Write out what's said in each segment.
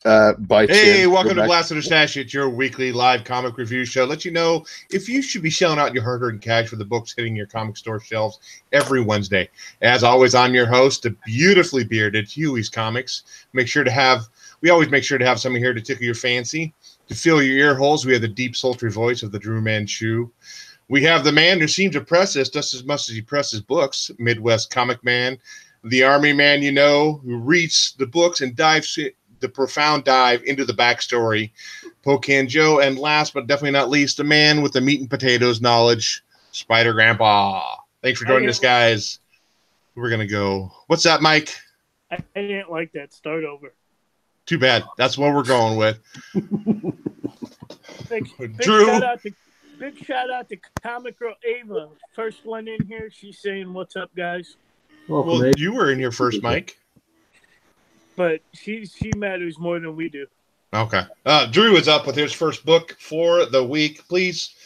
By Hey, chance, welcome to Rebecca. Blast of the Stash. It's your weekly live comic review show. Let you know if you should be shelling out your hard-earned cash for the books hitting your comic store shelves every Wednesday. As always, I'm your host, the beautifully bearded Hueys Comics. We always make sure to have someone here to tickle your fancy, to fill your ear holes. We have the deep, sultry voice of the DruManchu. We have the man who seems to press us just as much as he presses books, Midwest Comic Man, the Army man, who reads the books and dives the profound dive into the backstory, Pocan Joe, and last but definitely not least, the man with the meat and potatoes knowledge, Spider Grandpa. Thanks for joining us, guys. We're gonna go. What's that, Mike? I didn't like that. Start over. Too bad. That's what we're going with. Big Drew. Big shout out to Comic Girl Ava. First one in here. She's saying, "What's up, guys?" Well, you were in here first, Mike. But she matters more than we do. Okay. Drew is up with his first book for the week. Please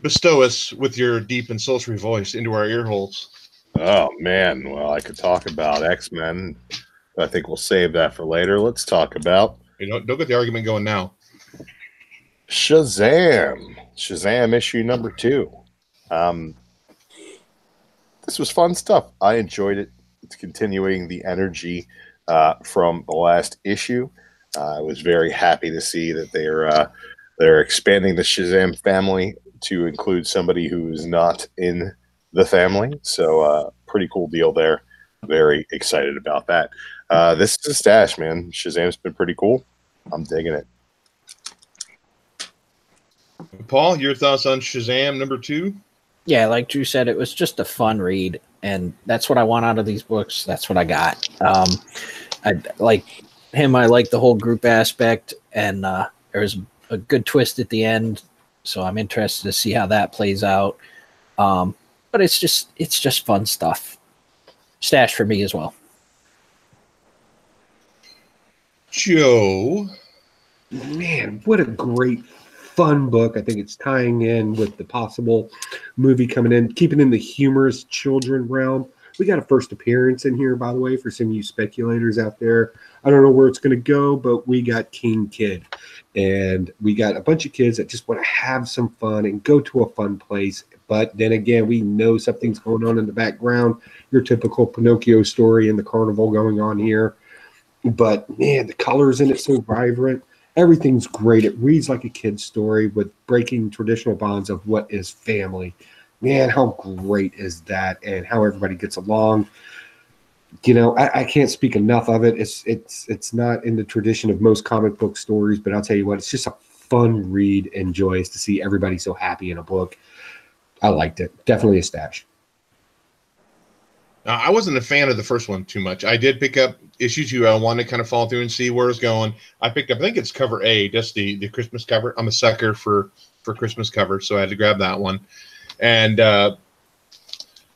bestow us with your deep and sultry voice into our ear holes. Oh, man. Well, I could talk about X-Men, but I think we'll save that for later. Let's talk about... Don't get the argument going now. Shazam. Shazam issue number 2. This was fun stuff. I enjoyed it. It's continuing the energy from the last issue. I was very happy to see that they're expanding the Shazam family to include somebody who is not in the family. So pretty cool deal there. Very excited about that. This is a stash, man. Shazam's been pretty cool. I'm digging it. Paul, your thoughts on Shazam number 2? Yeah, like Drew said, it was just a fun read, and that's what I want out of these books. That's what I got. I like him. I like the whole group aspect, and there was a good twist at the end, so I'm interested to see how that plays out. But it's just fun stuff. Stash for me as well. Joe. Man, what a great, fun book. I think it's tying in with the possible movie coming in, keeping in the humorous children realm. We got a first appearance in here, by the way, for some of you speculators out there. I don't know where it's going to go, but we got King Kid. And we got a bunch of kids that just want to have some fun and go to a fun place. But then again, we know something's going on in the background. Your typical Pinocchio story in the carnival going on here. But, man, the colors in it so vibrant. Everything's great. It reads like a kid's story with breaking traditional bonds of what is family. Man, how great is that, and how everybody gets along. I can't speak enough of it. It's not in the tradition of most comic book stories, but I'll tell you what, it's just a fun read and joyous to see everybody so happy in a book. I liked it. Definitely a stash. I wasn't a fan of the first one too much. I did pick up issues 2. I wanted to kind of follow through and see where it's going. I picked up, I think it's cover A, just the Christmas cover. I'm a sucker for Christmas covers, so I had to grab that one. And,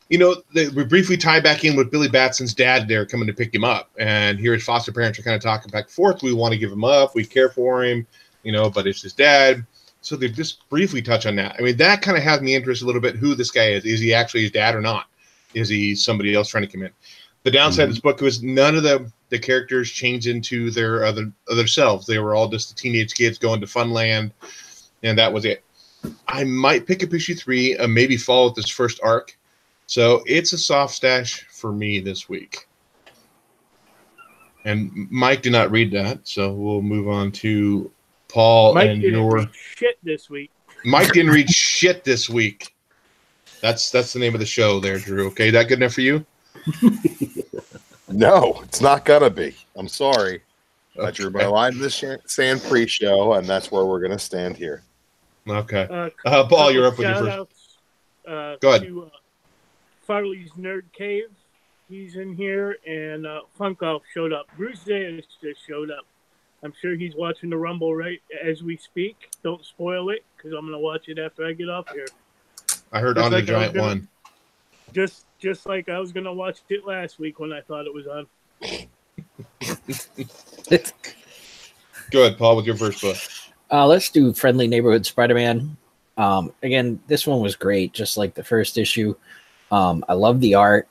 we briefly tie back in with Billy Batson's dad there coming to pick him up. And here his foster parents are kind of talking back and forth. We want to give him up. We care for him, but it's his dad. So they just briefly touch on that. I mean, that kind of has me interested a little bit who this guy is. Is he actually his dad or not? Is he somebody else trying to come in? The downside of this book was none of the characters changed into their other selves. They were all just the teenage kids going to Funland, and that was it. I might pick up issue 3 and maybe follow this first arc. So it's a soft stash for me this week. And Mike did not read that, so we'll move on to Paul. Mike and didn't your read shit this week. Mike didn't read shit this week. That's the name of the show there, Drew. Okay, that good enough for you? No, it's not gonna be. I'm sorry. Okay. I drew my line in the sand pre-show, and that's where we're gonna stand here. Okay. Paul, you're up with your first. Go ahead. To Farley's Nerd Cave. He's in here, and Funkoff showed up. Bruce Zayas just showed up. I'm sure he's watching the Rumble right as we speak. Don't spoil it, because I'm going to watch it after I get off here. I heard On the Giant won. Just like I was going to watch it last week when I thought it was on. Go ahead, Paul, with your first book. Let's do Friendly Neighborhood Spider-Man. Again, this one was great, just like the first issue. I love the art.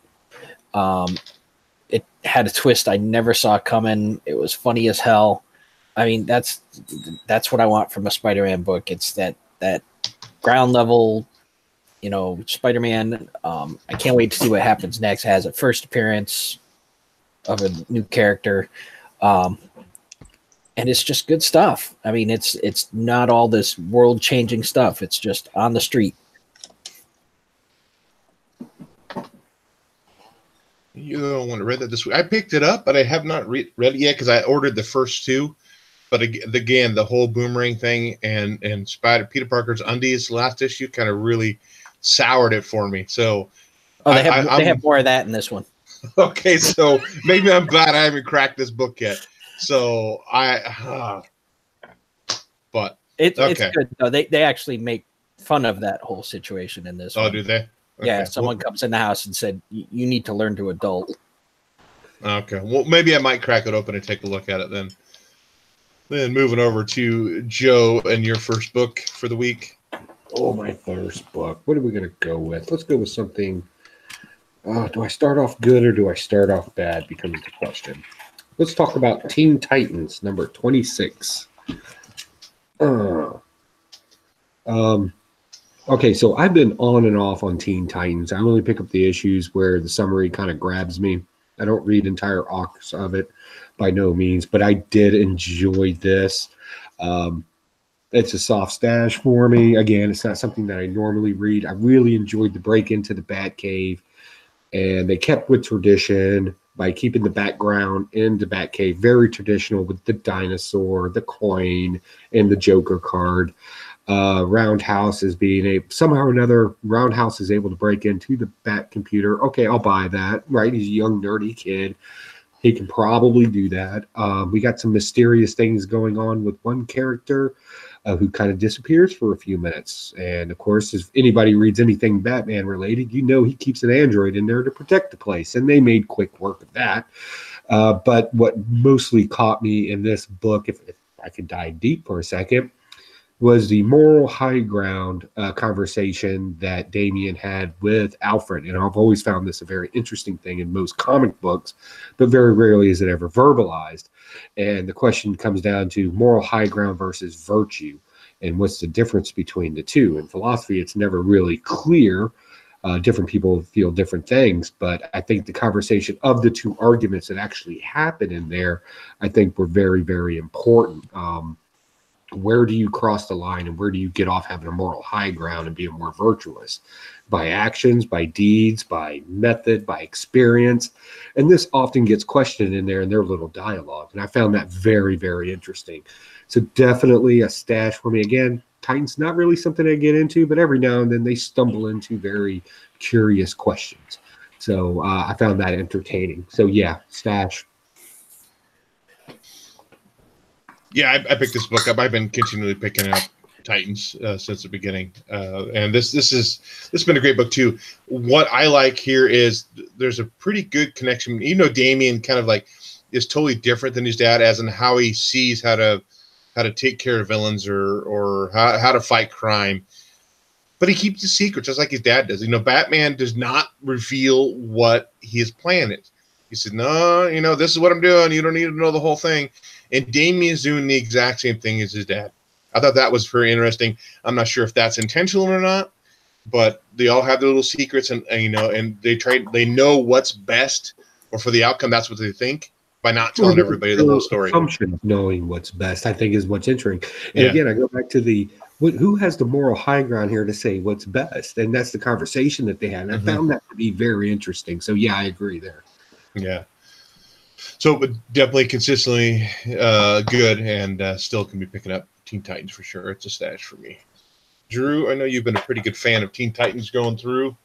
It had a twist I never saw coming. It was funny as hell. I mean, that's what I want from a Spider-Man book. It's that ground level, Spider-Man. I can't wait to see what happens next. Has a first appearance of a new character, and it's just good stuff. I mean, it's not all this world-changing stuff. It's just on the street. You don't want to read that this week. I picked it up, but I have not read it yet because I ordered the first two. But again, the whole boomerang thing and Peter Parker's Undies last issue kind of really soured it for me. So, they have more of that in this one. Okay, so maybe I'm glad I haven't cracked this book yet. So but it's good. No, they actually make fun of that whole situation in this. Oh, one. do they? Okay. Yeah, someone comes in the house and said, "You need to learn to adult." Okay, well, maybe I might crack it open and take a look at it then. Then moving over to Joe and your first book for the week. Oh, my first book. What are we going to go with? Let's go with something. Do I start off good or do I start off bad? Becomes the question. Let's talk about Teen Titans, number 26. Okay, so I've been on and off on Teen Titans. I only pick up the issues where the summary kind of grabs me. I don't read entire arcs of it by no means, but I did enjoy this. It's a soft stash for me. Again, it's not something that I normally read. I really enjoyed the break into the Batcave, and they kept with tradition by keeping the background in the Batcave very traditional with the dinosaur, the coin, and the Joker card. Roundhouse is somehow or another, Roundhouse is able to break into the Bat computer. Okay, I'll buy that, right? He's a young, nerdy kid. He can probably do that. We got some mysterious things going on with one character who kind of disappears for a few minutes. And, of course, if anybody reads anything Batman-related, he keeps an android in there to protect the place. And they made quick work of that. But what mostly caught me in this book, if I could dive deep for a second, was the moral high ground conversation that Damian had with Alfred. And I've always found this a very interesting thing in most comic books, but very rarely is it ever verbalized. And the question comes down to moral high ground versus virtue. And what's the difference between the two? In philosophy, it's never really clear. Different people feel different things, but I think the conversation of the two arguments that actually happen in there, I think were very, very important. Where do you cross the line and where do you get off having a moral high ground and being more virtuous? By actions, by deeds, by method, by experience. And this often gets questioned in there in their little dialogue. And I found that very, very interesting. So definitely a stash for me. Again, Titans, not really something I get into, but every now and then they stumble into very curious questions. So I found that entertaining. So yeah, stash. Yeah, I picked this book up. I've been continually picking up Titans since the beginning, and this has been a great book too. What I like here is there's a pretty good connection. Even though Damian kind of like is totally different than his dad, as in how he sees how to take care of villains or how to fight crime, but he keeps his secret just like his dad does. Batman does not reveal what his plan is. He said, "No, this is what I'm doing. You don't need to know the whole thing." And Damian's doing the exact same thing as his dad. I thought that was very interesting. I'm not sure if that's intentional or not, but they all have their little secrets, and they know what's best, or for the outcome, that's what they think, by not telling everybody the whole story. Assumption of knowing what's best, I think, is what's interesting. And again, I go back to who has the moral high ground here to say what's best, and that's the conversation that they had. And I found that to be very interesting. So yeah, I agree there. Yeah. So, but definitely consistently good, and still can be picking up Teen Titans for sure. It's a stash for me. Drew, I know you've been a pretty good fan of Teen Titans going through.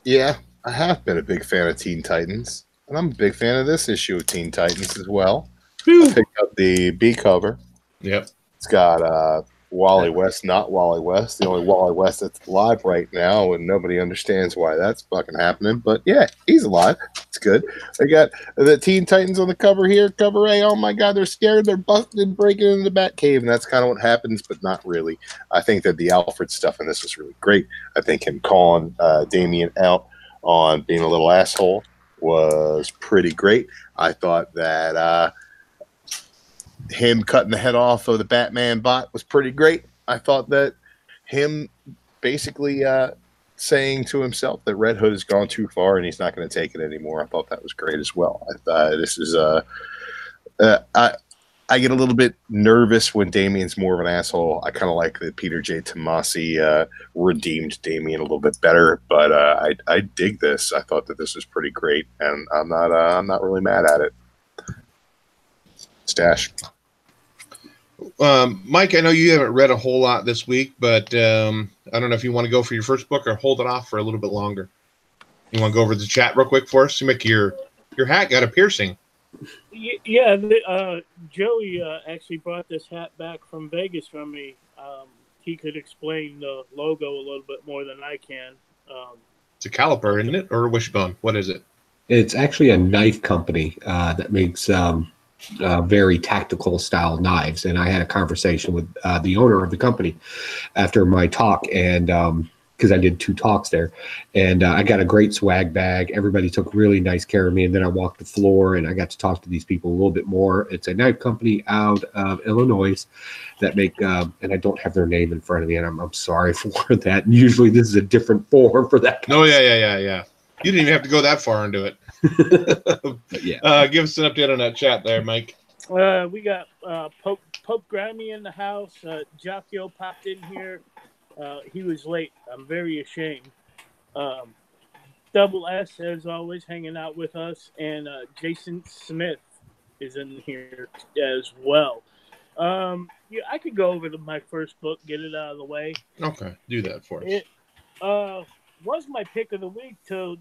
Yeah, I have been a big fan of Teen Titans, and I'm a big fan of this issue of Teen Titans as well. I picked up the B cover. Yep. It's got Wally West, not Wally West, the only Wally West that's alive right now, and nobody understands why that's fucking happening. But yeah, he's alive. It's good. I got the Teen Titans on the cover here. Cover A. Oh my God, they're scared. They're busted, breaking into the Batcave, and that's kind of what happens, but not really. I think that the Alfred stuff in this was really great. I think him calling Damian out on being a little asshole was pretty great. I thought that him cutting the head off of the Batman bot was pretty great. I thought that him basically saying to himself that Red Hood has gone too far and he's not going to take it anymore. I thought that was great as well. I thought this is I get a little bit nervous when Damien's more of an asshole. I kind of like that Peter J. Tomasi redeemed Damien a little bit better, but I dig this. I thought that this was pretty great, and I'm not really mad at it. Stash. Mike, I know you haven't read a whole lot this week, but I don't know if you want to go for your first book or hold it off for a little bit longer. You want to go over the chat real quick for us? You make your hat got a piercing. Yeah, Joey actually brought this hat back from Vegas from me. He could explain the logo a little bit more than I can. It's a caliper, isn't it? Or a wishbone? What is it? It's actually a knife company that makes very tactical style knives. And I had a conversation with the owner of the company after my talk, and because I did 2 talks there, and I got a great swag bag. Everybody took really nice care of me, and then I walked the floor and I got to talk to these people a little bit more. It's a knife company out of Illinois that make, and I don't have their name in front of me, and I'm sorry for that. And usually this is a different form for that. No, yeah. You didn't even have to go that far into it. Yeah. Give us an update on that chat there, Mike. We got Pope Grammy in the house. Jockio popped in here. He was late. I'm very ashamed. Double S, as always, hanging out with us. And Jason Smith is in here as well. Yeah, I could go over to my first book, get it out of the way. Okay, do that for us. It was my pick of the week till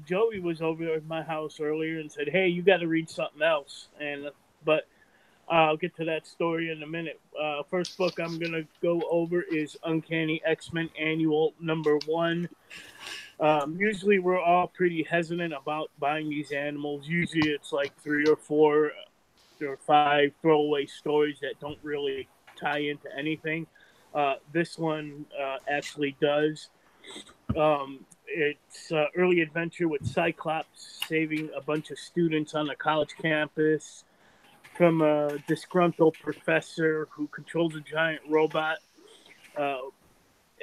Joey was over at my house earlier and said, hey, you got to read something else. But I'll get to that story in a minute. First book I'm going to go over is Uncanny X-Men Annual #1. Usually we're all pretty hesitant about buying these animals. Usually it's like 3 or 4 or 5 throwaway stories that don't really tie into anything. This one actually does. It's early adventure with Cyclops saving a bunch of students on a college campus from a disgruntled professor who controls a giant robot.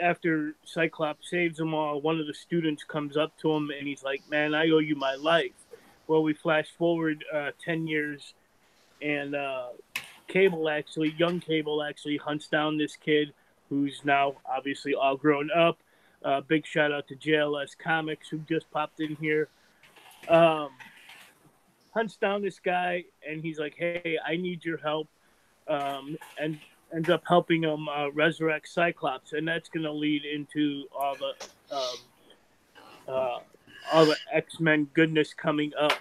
After Cyclops saves them all, one of the students comes up to him and he's like, man, I owe you my life. Well, we flash forward 10 years and young Cable actually hunts down this kid who's now obviously all grown up. Big shout out to JLS Comics who just popped in here. Hunts down this guy and he's like, hey, I need your help, and ends up helping him resurrect Cyclops, and that's going to lead into all the X-Men goodness coming up.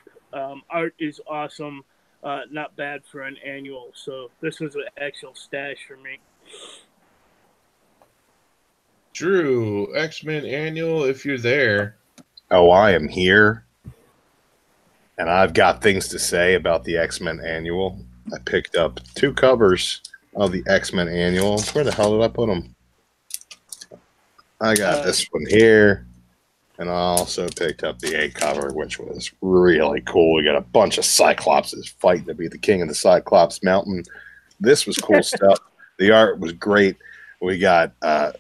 Art is awesome, not bad for an annual, so this was an actual stash for me. Drew, X-Men Annual, if you're there. Oh, I am here. And I've got things to say about the X-Men Annual. I picked up 2 covers of the X-Men Annual. Where the hell did I put them? I got this one here. And I also picked up the 8 cover, which was really cool. We got a bunch of Cyclopses fighting to be the king of the Cyclops Mountain. This was cool stuff. The art was great. We got a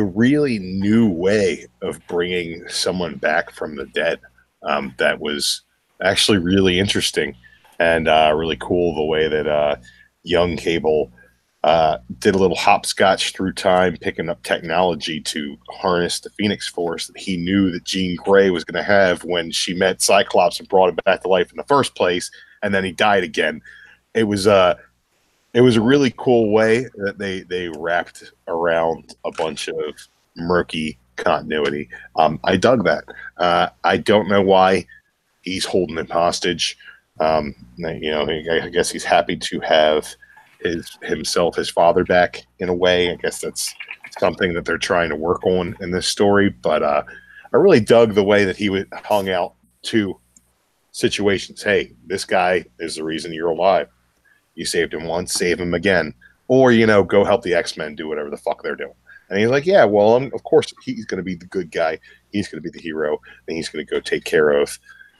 really new way of bringing someone back from the dead. That was actually really interesting and really cool the way that young Cable did a little hopscotch through time, picking up technology to harness the Phoenix Force that he knew that Jean Grey was going to have when she met Cyclops and brought him back to life in the first place, and then he died again. It was a really cool way that they wrapped around a bunch of murky continuity. I dug that. I don't know why he's holding him hostage. I guess he's happy to have his father back in a way. I guess that's something that they're trying to work on in this story. But I really dug the way that he hung out 2 situations. Hey, this guy is the reason you're alive. You saved him once, save him again. Or, go help the X-Men do whatever the fuck they're doing. And he's like, yeah, well, of course, he's going to be the good guy. He's going to be the hero. And he's going to go take care of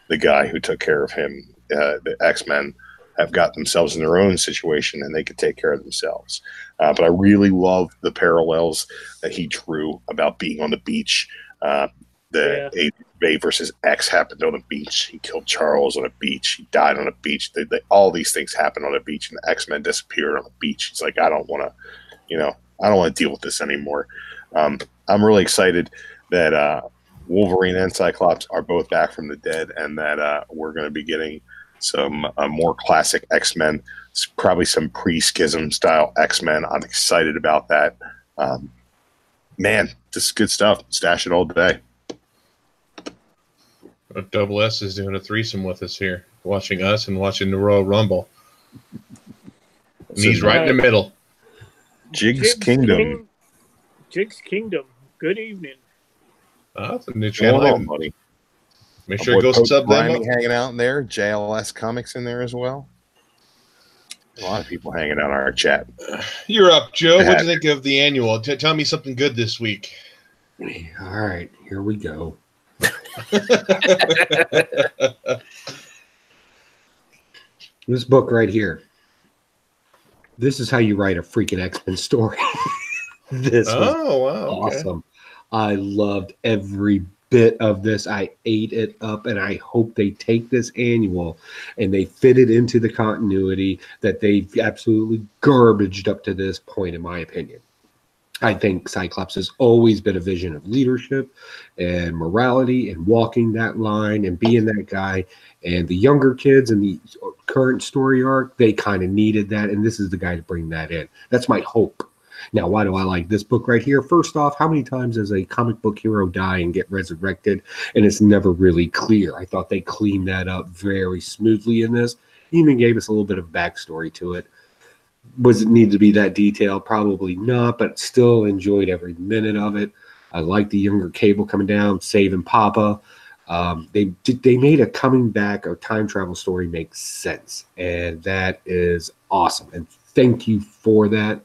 the guy who took care of him, the X-Men. have got themselves in their own situation and they could take care of themselves. But I really love the parallels that he drew about being on the beach. A versus X happened on a beach. He killed Charles on a beach. He died on a beach. All these things happened on a beach, and the X-Men disappeared on a beach. He's like, I don't want to deal with this anymore. I'm really excited that Wolverine and Cyclops are both back from the dead, and that we're going to be getting some more classic X-Men, probably some pre-Schism style X-Men. I'm excited about that. Man, this is good stuff. Stash it all day. Double S is doing a threesome with us here, watching us and watching the Royal Rumble. And he's right in the middle. Jig's Kingdom. Jig's Kingdom. Good evening. That's a new channel, buddy. Make sure it goes sub them. Hanging out in there. JLS Comics in there as well. A lot of people hanging out in our chat. You're up, Joe. What do you think of the annual? Tell me something good this week. All right, here we go. This book right here. This is how you write a freaking X-Men story. This was awesome. Okay. I loved every bit of this. I ate it up, and I hope they take this annual and they fit it into the continuity that they've absolutely garbaged up to this point, in my opinion. I think Cyclops has always been a vision of leadership and morality and walking that line and being that guy. And the younger kids in the current story arc, they kind of needed that. And this is the guy to bring that in. That's my hope. Now, why do I like this book right here? First off, how many times does a comic book hero die and get resurrected? And it's never really clear. I thought they cleaned that up very smoothly in this. Even gave us a little bit of backstory to it. Was it need to be that detailed? Probably not, but still enjoyed every minute of it. I like the younger Cable coming down, saving Papa. They made a coming back or time travel story make sense, and that is awesome. And thank you for that,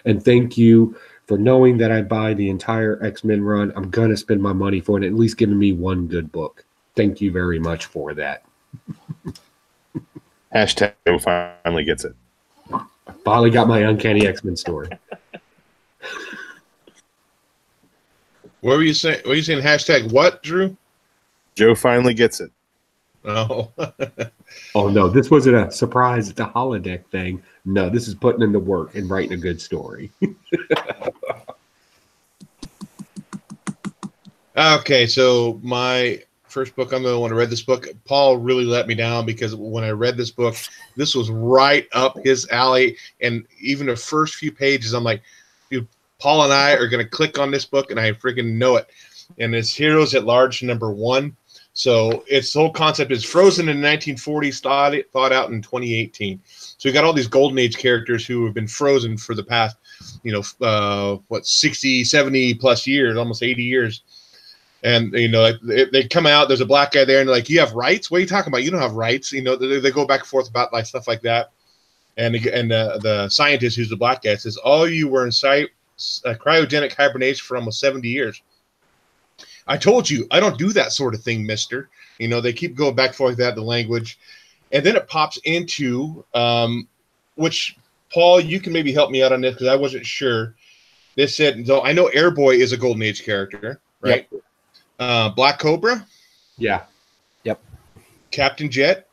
and thank you for knowing that I buy the entire X-Men run. I'm gonna spend my money for it, at least giving me one good book. Thank you very much for that. Hashtag finally gets it. Finally got my Uncanny X-Men story. What were you saying? What were you saying? Hashtag what, Drew? Joe finally gets it. Oh. Oh, no. This wasn't a surprise. It's a holodeck thing. No, this is putting in the work and writing a good story. Okay, so my first book, I'm the one who read this book. Paul really let me down because when I read this book, this was right up his alley. And even the first few pages, I'm like, dude, Paul and I are going to click on this book, and I freaking know it. And it's Heroes at Large #1. So its whole concept is frozen in the 1940s, thought out in 2018. So we got all these Golden Age characters who have been frozen for the past, 60, 70 plus years, almost 80 years. And, they come out, there's a black guy there, and they're like, you have rights? What are you talking about? You don't have rights. They go back and forth about stuff like that. And the scientist, who's the black guy, says, all you were in cryogenic hibernation for almost 70 years. I told you, I don't do that sort of thing, mister. They keep going back and forth like that, the language. And then it pops into, which, Paul, you can maybe help me out on this because I wasn't sure. They said, so I know Airboy is a Golden Age character, right? Yep. Black Cobra? Yeah. Yep. Captain Jet?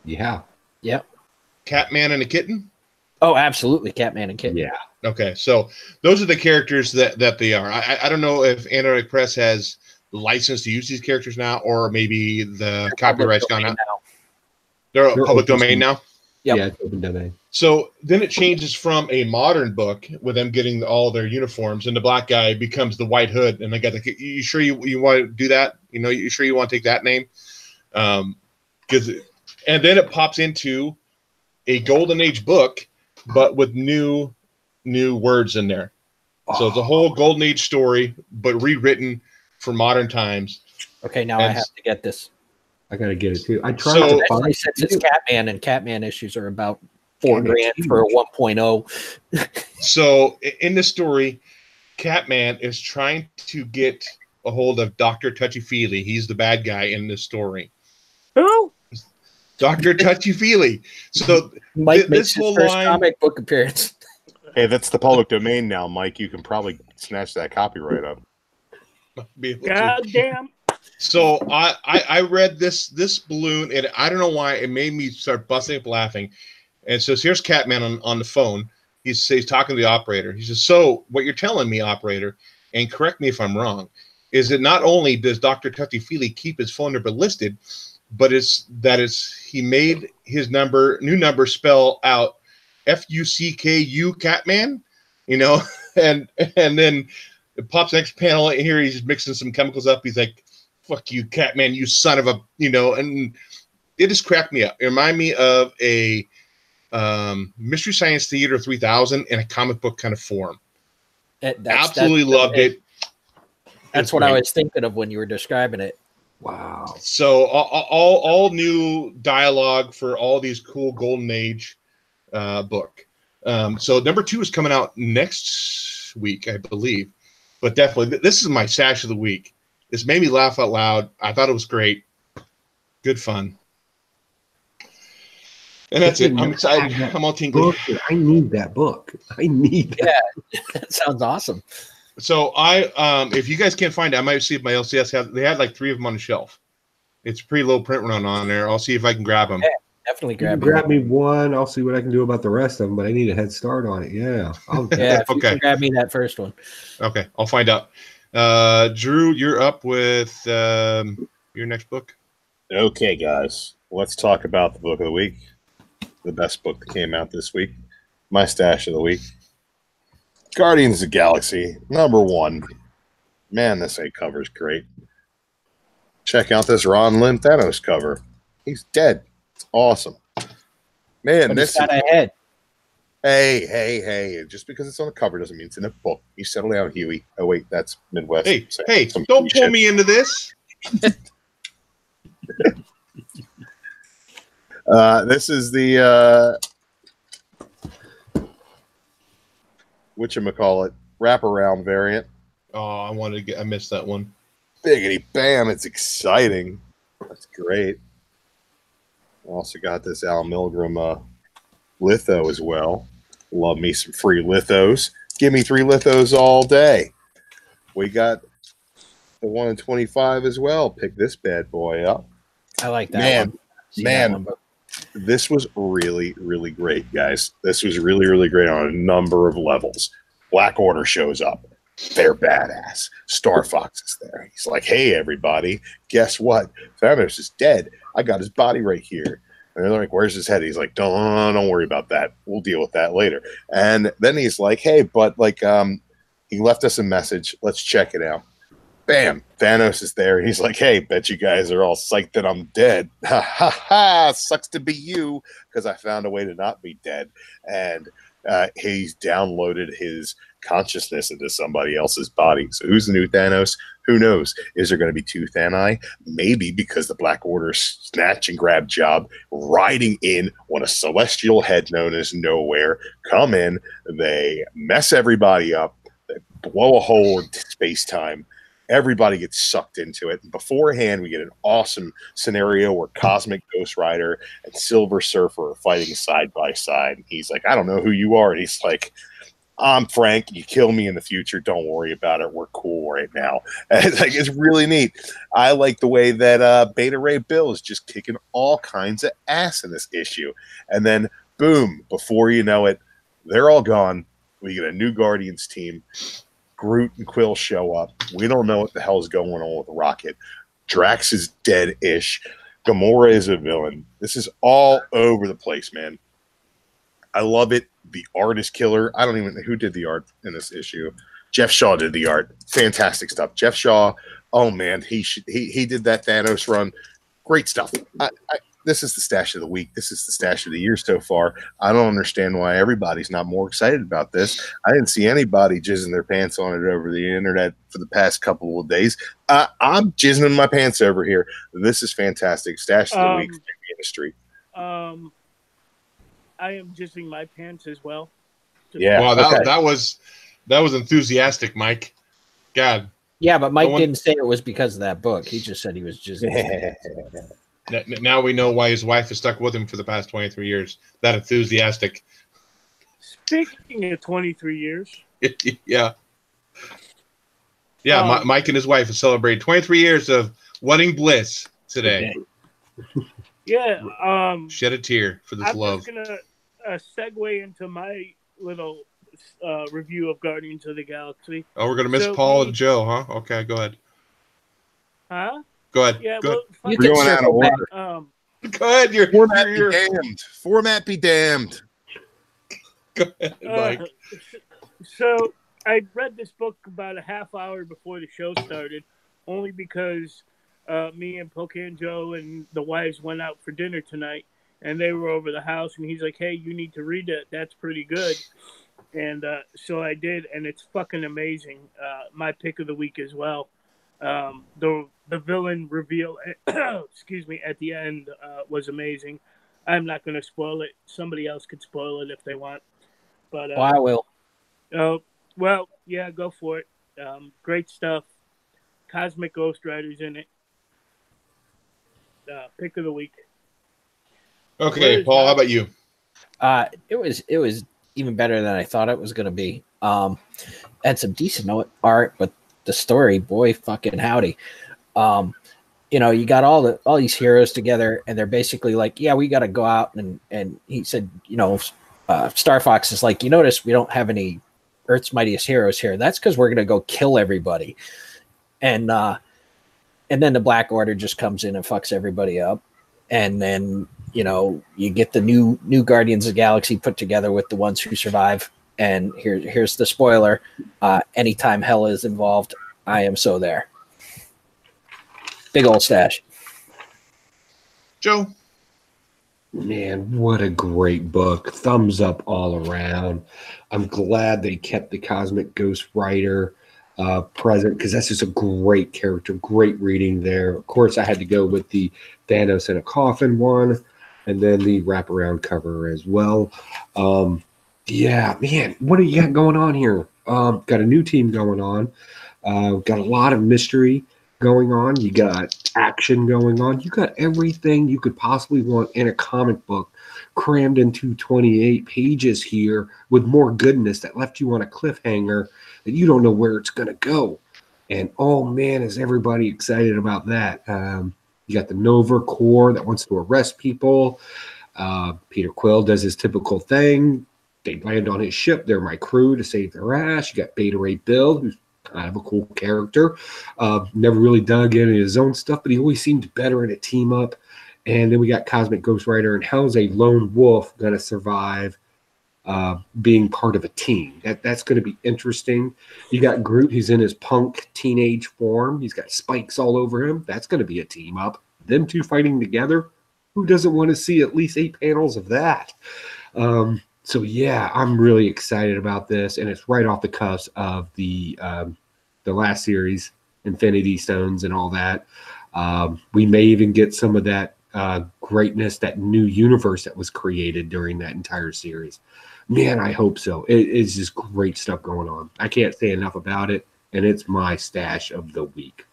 Yeah. Yep. Catman and a Kitten? Oh, absolutely. Catman and Kitten. Yeah. Okay, so those are the characters that they are. I don't know if Antarctic Press has license to use these characters now, or maybe the copyright's gone out. They're public domain now? Yep. Yeah, it's open domain. So then it changes from a modern book with them getting all their uniforms, and the black guy becomes the White Hood. And they got you sure you want to do that? You sure you want to take that name? And then it pops into a Golden Age book, but with new words in there. So it's a whole Golden Age story, but rewritten for modern times. Okay, now I have to get this. I gotta get it too. I tried to find it. It's Catman, and Catman issues are about $4,000 for a 1.0. So in this story, Catman is trying to get a hold of Dr. Touchy-Feely. He's the bad guy in this story. Who? Dr. Touchy Feely. So Mike makes this his whole first line, comic book appearance. Hey, that's the public domain now, Mike. You can probably snatch that copyright up. be able to. God damn. So I read this balloon, and I don't know why it made me start busting up laughing. And so here's Catman on the phone. He's talking to the operator. He says, "So what you're telling me, operator, and correct me if I'm wrong, is that not only does Dr. Touchy Feely keep his phone number listed, but he made his new number spell out FUCKU Catman, you know, and then it pops next panel in here. He's mixing some chemicals up. He's like, "Fuck you, Catman, you son of a," you know, and it just cracked me up. It reminded me of a Mystery Science Theater 3000 in a comic book kind of form. Absolutely loved it. That's what I was thinking of when you were describing it. Wow. So all new dialogue for all these cool Golden Age book. So number 2 is coming out next week, I believe. But definitely, this is my stash of the week. This made me laugh out loud. I thought it was great. Good fun. And that's it. I'm excited. I'm all tingly. I need that book. I need that. Yeah, that sounds awesome. So if you guys can't find it, I might see if my LCS they had like 3 of them on the shelf. It's pretty low print run on there. I'll see if I can grab them. Yeah, definitely grab me one. I'll see what I can do about the rest of them, but I need a head start on it. Yeah. If you can grab me that first one. Okay, I'll find out. Drew, you're up with your next book. Okay, guys, let's talk about the book of the week. The best book that came out this week. My stash of the week. Guardians of the Galaxy, number 1. Man, this cover's great. Check out this Ron Lim Thanos cover. He's dead. It's awesome. Man, but this got a head. Hey. Just because it's on the cover doesn't mean it's in a book. You settle down, Huey. Oh, wait, that's Midwest. Hey, don't pull me into this. This is the whatchamacallit, wraparound variant. Oh, I missed that one. Biggity bam, it's exciting. That's great. Also got this Al Milgram litho as well. Love me some free lithos. Give me 3 lithos all day. We got the 1 in 25 as well. Pick this bad boy up. I like that one. Man, this was really, really great, guys. This was really, really great on a number of levels. Black Order shows up. They're badass. Star Fox is there. He's like, "Hey, everybody, guess what? Thanos is dead. I got his body right here." And they're like, "Where's his head?" He's like, Don't worry about that. We'll deal with that later." And then he's like, "Hey, but he left us a message. Let's check it out." Bam! Thanos is there. He's like, "Hey, bet you guys are all psyched that I'm dead. Ha ha ha! Sucks to be you, because I found a way to not be dead." And he's downloaded his consciousness into somebody else's body. So who's the new Thanos? Who knows? Is there going to be 2 Thani? Maybe, because the Black Order snatch and grab job riding in on a celestial head known as Nowhere. Come in, they mess everybody up, they blow a hole into space-time. Everybody gets sucked into it. And beforehand, we get an awesome scenario where Cosmic Ghost Rider and Silver Surfer are fighting side by side. He's like, "I don't know who you are." And he's like, "I'm Frank. You kill me in the future. Don't worry about it. We're cool right now." And it's really neat. I like the way that Beta Ray Bill is just kicking all kinds of ass in this issue. And then, boom, before you know it, they're all gone. We get a new Guardians team. Groot and Quill show up. We don't know what the hell's going on with Rocket. Drax is dead-ish. Gamora is a villain. This is all over the place, man. I love it. The art is killer. I don't even know who did the art in this issue. Jeff Shaw did the art. Fantastic stuff. Jeff Shaw, oh man, he did that Thanos run. Great stuff. This is the stash of the week. This is the stash of the year so far. I don't understand why everybody's not more excited about this. I didn't see anybody jizzing their pants on it over the internet for the past couple of days. I'm jizzing my pants over here. This is fantastic. Stash of the week in the industry. I am jizzing my pants as well. Yeah. Wow, that was enthusiastic, Mike. God. Yeah, but Mike didn't say it was because of that book. He just said he was jizzing. Now we know why his wife is stuck with him for the past 23 years. That enthusiastic. Speaking of 23 years. Yeah. Yeah, Mike and his wife have celebrated 23 years of wedding bliss today. Yeah. Shed a tear for this love. I'm just going to segue into my little review of Guardians of the Galaxy. Oh, we're going to miss Paul and Joe, huh? Okay, go ahead. Huh? Go ahead. Yeah, go well, you can going out of circle back. order. Go ahead. Format be damned. Format be damned. Go ahead, Mike. So I read this book about a half hour before the show started, only because me and Pocan Joe and the wives went out for dinner tonight, and they were over the house, and he's like, "Hey, you need to read it. That's pretty good." And so I did, and it's fucking amazing. My pick of the week as well. The villain reveal, excuse me, at the end was amazing. I'm not going to spoil it. Somebody else could spoil it if they want. But I will. Well, yeah, go for it. Great stuff. Cosmic Ghost Rider's in it. Pick of the week. Okay, Paul, how about you? It was even better than I thought it was going to be. Had some decent art, but the story, boy, fucking howdy. You got all these heroes together, and they're basically like, yeah, we got to go out, and he said, Star Fox is like, you notice we don't have any Earth's Mightiest Heroes here. That's because we're going to go kill everybody. And then the Black Order just comes in and fucks everybody up. And then, you get the new Guardians of the Galaxy put together with the ones who survive. And here's the spoiler. Anytime hell is involved, I am so there. Big old stash. Joe? Man, what a great book. Thumbs up all around. I'm glad they kept the Cosmic Ghost Rider present, because that's just a great character, great reading there. Of course, I had to go with the Thanos in a coffin one, and then the wraparound cover as well. Yeah, man, what do you got going on here? Got a new team going on. Got a lot of mystery going on. You got action going on. You got everything you could possibly want in a comic book crammed into 28 pages here, with more goodness that left you on a cliffhanger that you don't know where it's going to go. And oh man, is everybody excited about that. You got the Nova Corps that wants to arrest people. Peter Quill does his typical thing. They land on his ship. They're my crew to save their ass. You got Beta Ray Bill, who's kind of a cool character. Never really dug into his own stuff, but he always seemed better in a team up. And then we got Cosmic Ghost Rider, and how's a lone wolf going to survive being part of a team? That's going to be interesting. You got Groot, he's in his punk teenage form. He's got spikes all over him. That's going to be a team up. Them two fighting together. Who doesn't want to see at least 8 panels of that? So yeah, I'm really excited about this, and it's right off the cusp of the last series, Infinity Stones and all that. We may even get some of that greatness, that new universe that was created during that entire series. Man, I hope so. It's just great stuff going on. I can't say enough about it, and it's my stash of the week.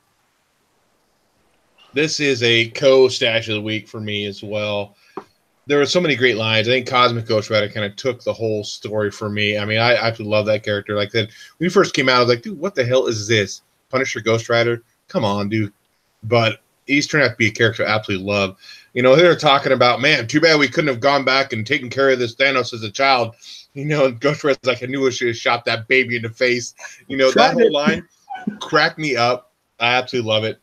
This is a co-stash of the week for me as well. There were so many great lines. I think Cosmic Ghost Rider kind of took the whole story for me. I mean, I absolutely love that character. Like that, when he first came out, I was like, dude, what the hell is this? Punisher Ghost Rider? Come on, dude. But he's turned out to be a character I absolutely love. They're talking about, man, too bad we couldn't have gone back and taken care of this Thanos as a child. And Ghost Rider's like, I knew I should have shot that baby in the face. That whole line cracked me up. I absolutely love it.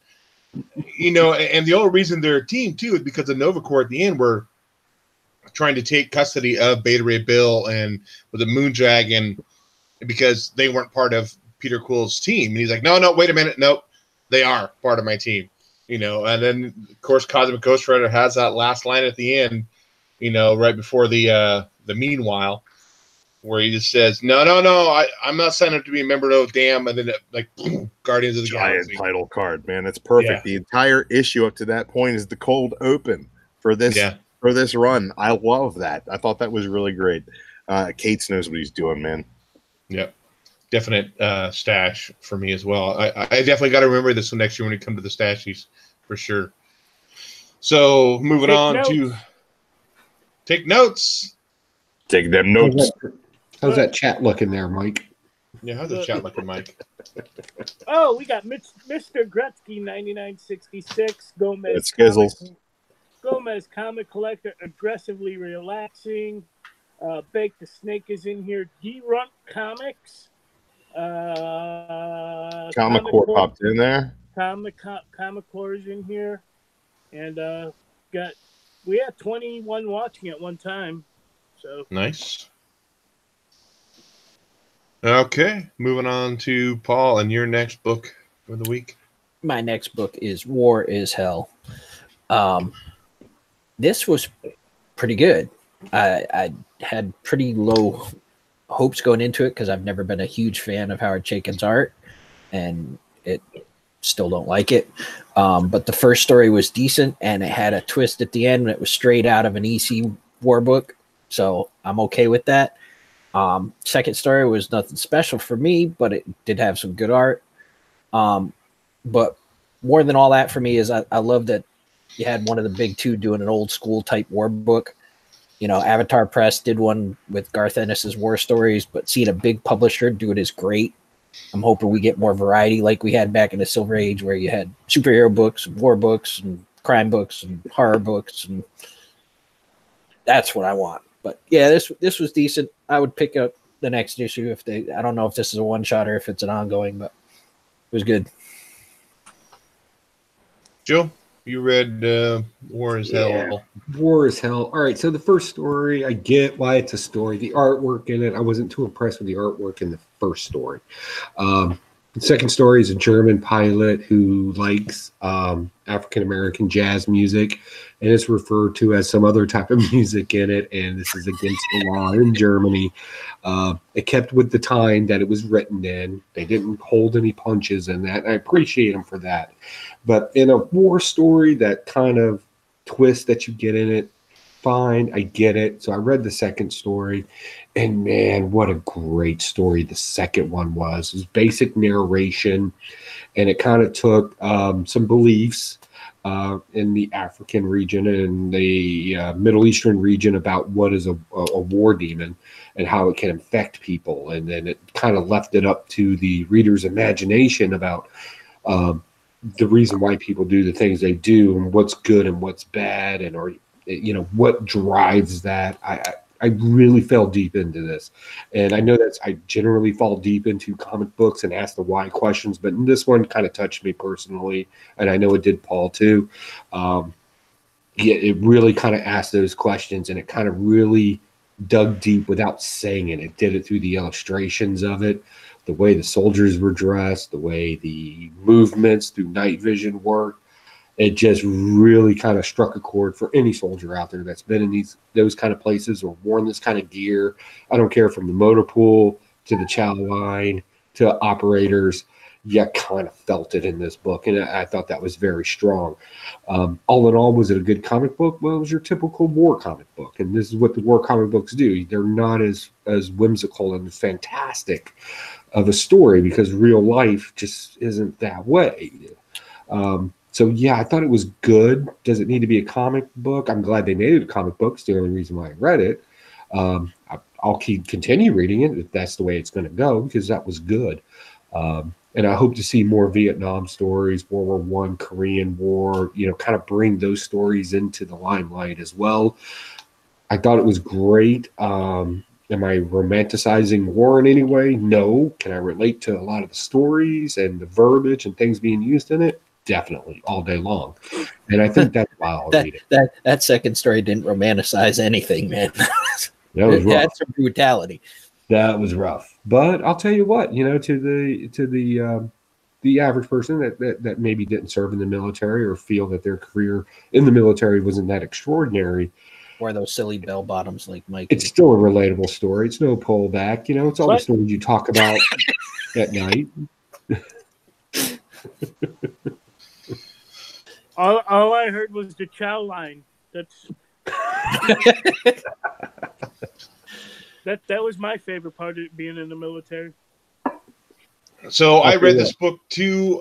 And the only reason they're a team, too, is because the Nova Corps at the end were trying to take custody of Beta Ray Bill and with the Moondragon, because they weren't part of Peter Quill's team. And he's like, no, wait a minute. Nope, they are part of my team. And then, of course, Cosmic Ghost Rider has that last line at the end, right before the meanwhile, where he just says, no, I'm not signing up to be a member of damn. And then, boom, Guardians of the Galaxy. Giant title card, man. That's perfect. Yeah. The entire issue up to that point is the cold open for this for this run. I love that. I thought that was really great. Cates knows what he's doing, man. Yep. Definite stash for me as well. I definitely got to remember this one next year when we come to the stashies, for sure. So moving Take on notes. to take notes. Take them notes. How's that chat looking there, Mike? Yeah, how's the chat looking, Mike? Oh, we got Mr. Gretzky 9966 It's Skizzles. Gomez comic collector, aggressively relaxing. Bake the Snake is in here. D-Runt Comics. Comic Core popped in there. Comic Core is in here. And we had 21 watching at one time. So Nice. Okay, moving on to Paul and your next book for the week. My next book is War is Hell. This was pretty good. I had pretty low hopes going into it because I've never been a huge fan of Howard Chaykin's art, and it still don't like it. But the first story was decent, and it had a twist at the end. And it was straight out of an EC war book, so I'm okay with that. Second story was nothing special for me, but it did have some good art. But more than all that for me is I love that you had one of the big two doing an old school type war book. You know, Avatar Press did one with Garth Ennis's war stories, but seeing a big publisher do it is great. I'm hoping we get more variety like we had back in the Silver Age, where you had superhero books, war books, and crime books, and horror books, and that's what I want. But yeah, this was decent. I would pick up the next issue if they. I don't know if this is a one shot or if it's an ongoing, but it was good. Joe, you read War is Hell. War is Hell. All right, so the first story, I get why it's a story. The artwork in it, I wasn't too impressed with the artwork in the first story. The second story is a German pilot who likes African-American jazz music, and it's referred to as some other type of music in it, and this is against the law in Germany. It kept with the time that it was written in. They didn't hold any punches in that, and I appreciate them for that. But in a war story, that kind of twist that you get in it, fine, I get it. So I read the second story, and man, what a great story the second one was. It was basic narration, and it kind of took some beliefs in the African region and the Middle Eastern region about what is a war demon and how it can infect people. And then it kind of left it up to the reader's imagination about the reason why people do the things they do and what's good and what's bad, and or what drives that. I really fell deep into this, and I know I generally fall deep into comic books and ask the why questions, but this one kind of touched me personally, and I know it did Paul too. It really kind of asked those questions, and it kind of really dug deep without saying it. It did it through the illustrations of it, the way the soldiers were dressed, the way the movements through night vision worked. It just really kind of struck a chord for any soldier out there that's been in those kind of places or worn this kind of gear. I don't care, from the motor pool to the chow line to operators. You kind of felt it in this book, and I thought that was very strong. All in all, was it a good comic book? Well, it was your typical war comic book, and this is what the war comic books do. They're not as whimsical and fantastic of a story because real life just isn't that way. So yeah, I thought it was good. Does it need to be a comic book? I'm glad they made it a comic book. It's the only reason why I read it. I'll continue reading it if that's the way it's going to go, because that was good. And I hope to see more Vietnam stories, World War I, Korean War, kind of bring those stories into the limelight as well. I thought it was great. Am I romanticizing war in any way? No. Can I relate to a lot of the stories and the verbiage and things being used in it? Definitely, all day long. And I think that's why I'll read it. That second story didn't romanticize anything, man. That was rough. That's some brutality. That was rough. But I'll tell you what, to the average person that maybe didn't serve in the military or feel that their career in the military wasn't that extraordinary, Or those silly bell bottoms like Mike. it's still a relatable story. It's no pullback. It's all the stories you talk about at night. All I heard was the chow line. That's that was my favorite part of being in the military. So I read this book too.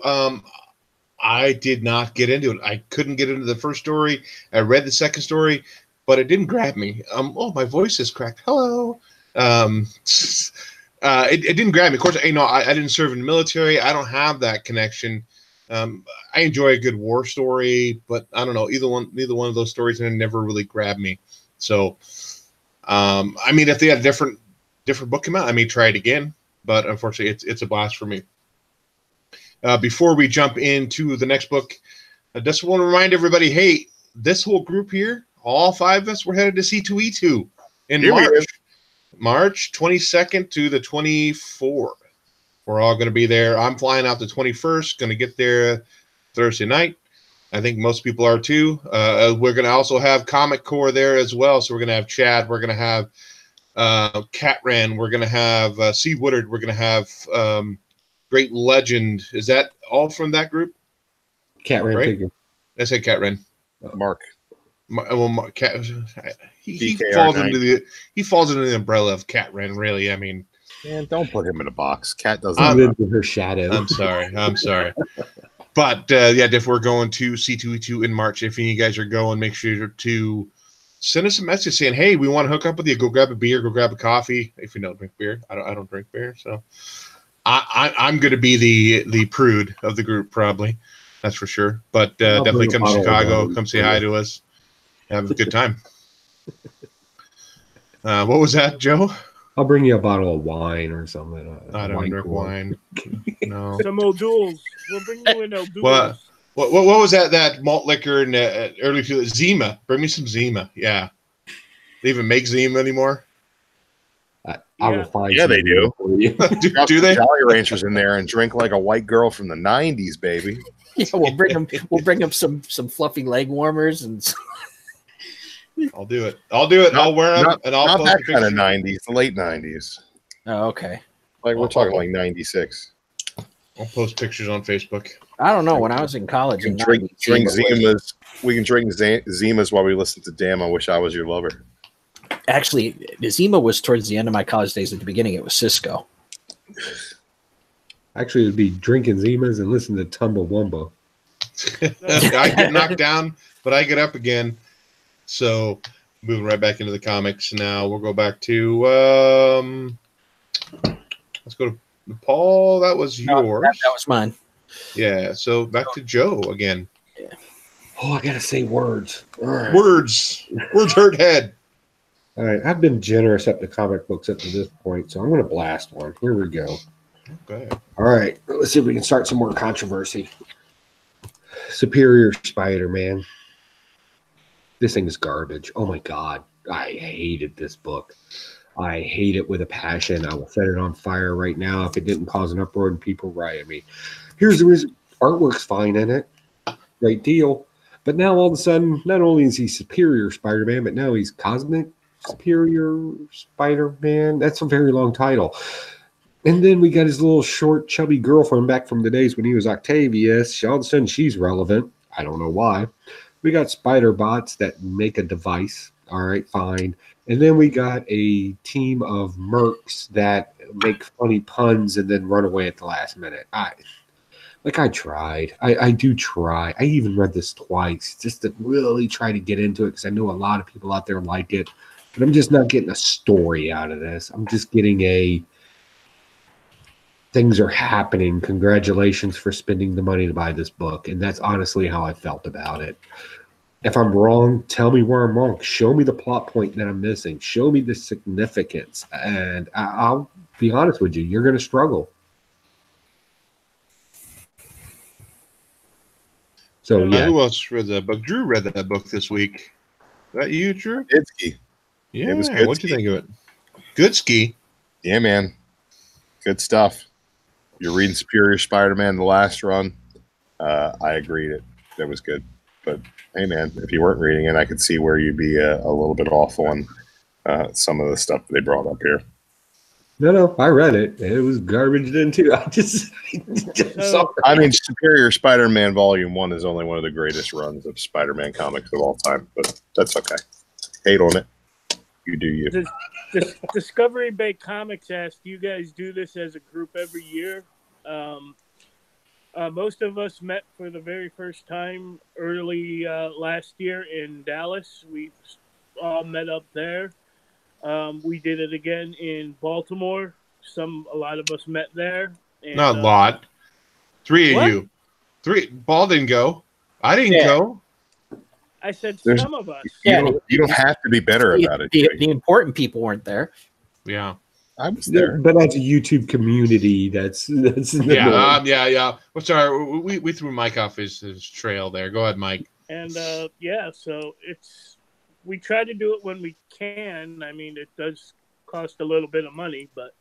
I did not get into it. I couldn't get into the first story. I read the second story, but it didn't grab me. Oh, my voice is cracked. Hello. It didn't grab me. Of course, I didn't serve in the military. I don't have that connection. I enjoy a good war story, but I don't know, neither one of those stories never really grabbed me. So, I mean, if they had a different book come out, I may try it again. But unfortunately, it's a blast for me. Before we jump into the next book, I just want to remind everybody, hey, this whole group here, all 5 of us, we're headed to C2E2 in March 22nd to the 24th. We're all going to be there. I'm flying out the 21st, going to get there Thursday night. I think most people are too. We're going to also have Comic Core there as well. So we're going to have Chad. We're going to have Catran. We're going to have C. Woodard. We're going to have Great Legend. Is that all from that group? Catran, right? I said Catran. Mark. Well, he falls into the umbrella of Catran. Really, I mean, man, don't put him in a box. Cat doesn't live in her shadow. I'm sorry. But if we're going to C2E2 in March, if any of you guys are going, make sure to send us a message saying, "Hey, we want to hook up with you. Go grab a beer. Go grab a coffee." If you don't drink beer, I don't drink beer, so I'm going to be the prude of the group, probably. That's for sure. But definitely come to Chicago. Come say hi to us. Have a good time. What was that, Joe? I'll bring you a bottle of wine or something. I don't drink wine. No. Some O'Doul's. We'll bring you in O'Doul's. What was that malt liquor in early Zima? Bring me some Zima. Yeah. They even make Zima anymore? I will find. Yeah, they do. Do they? Jolly Ranchers in there and drink like a white girl from the '90s, baby. Yeah, we'll bring them some fluffy leg warmers and. I'll do it. I'll wear them and I'll not post that a kind of picture. '90s, the late '90s. Oh, okay. Like we're talking like '96. I'll post pictures on Facebook. I don't know. When I was in college, We can drink Zimas. We can drink Zimas while we listen to "Damn, I Wish I Was Your Lover." Actually, Zima was towards the end of my college days. At the beginning, it was Cisco. Actually, it'd be drinking Zimas and listen to Tumblewumba. I get knocked down, but I get up again. So, moving right back into the comics now. We'll go back to let's go to Paul. That was yours. That was mine. Yeah. So back to Joe again. Yeah. Oh, I gotta say words. Words hurt head. All right, I've been generous up to comic books up to this point, so I'm gonna blast one. Here we go. Okay. All right, let's see if we can start some more controversy. Superior Spider-Man. This thing is garbage. Oh my God. I hated this book. I hate it with a passion. I will set it on fire right now if it didn't cause an uproar and people riot me. Here's the reason. Artwork's fine in it. Great deal. But now all of a sudden, not only is he Superior Spider-Man, but now he's Cosmic Superior Spider-Man. That's a very long title. And then we got his little short, chubby girlfriend back from the days when he was Octavius. All of a sudden, she's relevant. I don't know why. We got spider bots that make a device. All right, fine. And then we got a team of mercs that make funny puns and then run away at the last minute. I tried. I do try. I even read this twice just to really try to get into it because I know a lot of people out there like it. But I'm just not getting a story out of this. I'm just getting a things are happening. Congratulations for spending the money to buy this book. And that's honestly how I felt about it. If I'm wrong, tell me where I'm wrong. Show me the plot point that I'm missing. Show me the significance. And I'll be honest with you, you're going to struggle. So, yeah. Who else read that book? Drew read that book this week. Is that you, Drew? Itzy. Yeah. It was good. What'd you think of it? Good ski. Yeah, man. Good stuff. You're reading Superior Spider-Man, the last run. I agreed it was good. But, hey, man, if you weren't reading it, I could see where you'd be a little bit off on some of the stuff they brought up here. No, I read it. It was garbage then, too. I mean, Superior Spider-Man Volume 1 is only one of the greatest runs of Spider-Man comics of all time. But that's okay. Hate on it. You do you. Discovery Bay Comics asked, do you guys do this as a group every year? Most of us met for the very first time early last year in Dallas. We all met up there. We did it again in Baltimore. A lot of us met there. And, Not a lot. 3 of what? you. 3. Ball didn't go. I didn't go. I said There's- some of us. You don't have to be better about it. The important people weren't there. Yeah. I was there. But as a YouTube community, that's in the norm. Yeah. Well, sorry, we threw Mike off his trail there. Go ahead, Mike. And so we try to do it when we can. I mean, it does cost a little bit of money, but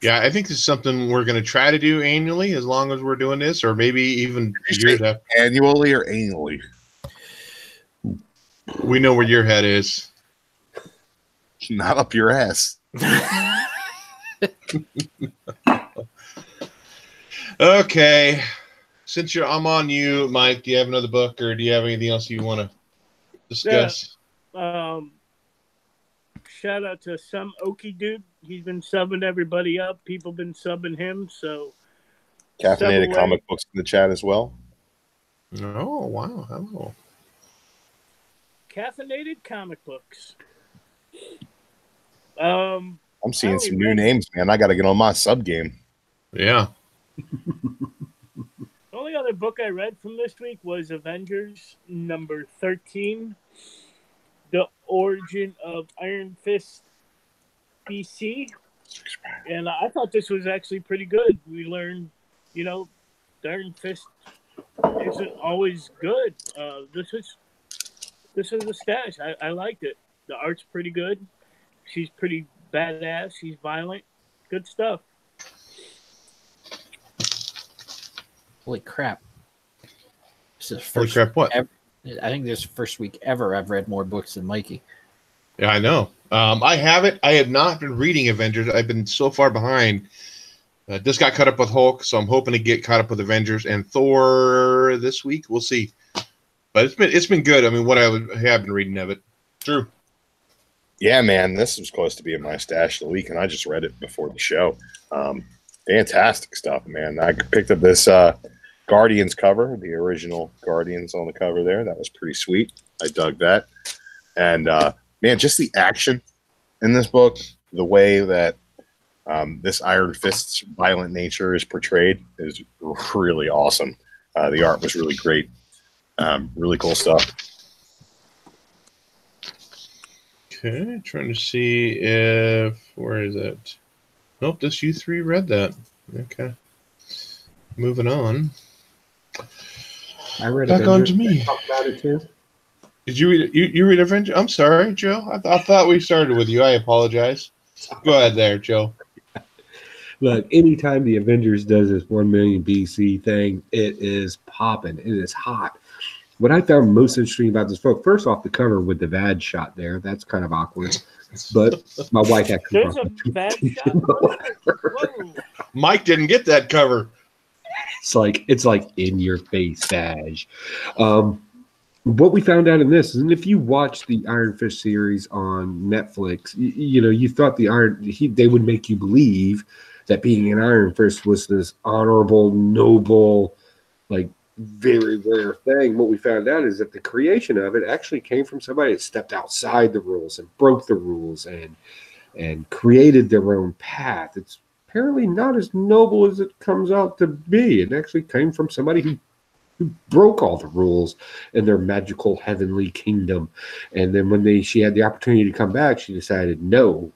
Yeah, I think this is something we're going to try to do annually as long as we're doing this, or maybe even years after. Annually or annually? We know where your head is. Not up your ass. Okay. Since I'm on you, Mike, do you have another book, or do you have anything else you want to discuss? Shout out to some Okie dude. He's been subbing everybody up. People been subbing him. So Caffeinated comic books in the chat as well. Oh, wow. Hello. Caffeinated comic books. I'm I'm seeing some new names, man. I got to get on my sub game. Yeah. The only other book I read from this week was Avengers number 13, The Origin of Iron Fist BC. And I thought this was actually pretty good. We learned, the Iron Fist isn't always good. This is a stash. I liked it. The art's pretty good. She's pretty badass. She's violent. Good stuff. Holy crap. This is Holy crap, what? I think this is the first week ever I've read more books than Mikey. Yeah, I know. I haven't. I have not been reading Avengers. I've been so far behind. Just got caught up with Hulk, so I'm hoping to get caught up with Avengers and Thor this week. We'll see. But it's been good. I mean, what I have been reading of it. True. Yeah, man, this was close to being my stash of the week, and I just read it before the show. Fantastic stuff, man. I picked up this Guardians cover, the original Guardians on the cover there. That was pretty sweet. I dug that. And, man, just the action in this book, the way that this Iron Fist's violent nature is portrayed is really awesome. The art was really great. Really cool stuff. Okay, trying to see if where is it? Nope, just you three read that. Okay, moving on. I read Back on to Avengers. me. Talk about it too. Did you read? You read Avengers? I'm sorry, Joe. I thought we started with you. I apologize. Go ahead, there, Joe. Look, anytime the Avengers does this 1 million BC thing, it is popping. It is hot. What I found most interesting about this book, first off, the cover with the VAD shot there. That's kind of awkward. But my wife actually There's a bad shot. Whoa. Mike didn't get that cover. It's like in your face, Badge. What we found out in this, and if you watch the Iron Fist series on Netflix, you thought they would make you believe that being an Iron Fist was this honorable, noble, like very rare thing. What we found out is that the creation of it actually came from somebody that stepped outside the rules and broke the rules and created their own path. It's apparently not as noble as it comes out to be. It actually came from somebody who broke all the rules in their magical heavenly kingdom. And then when she had the opportunity to come back, she decided, no,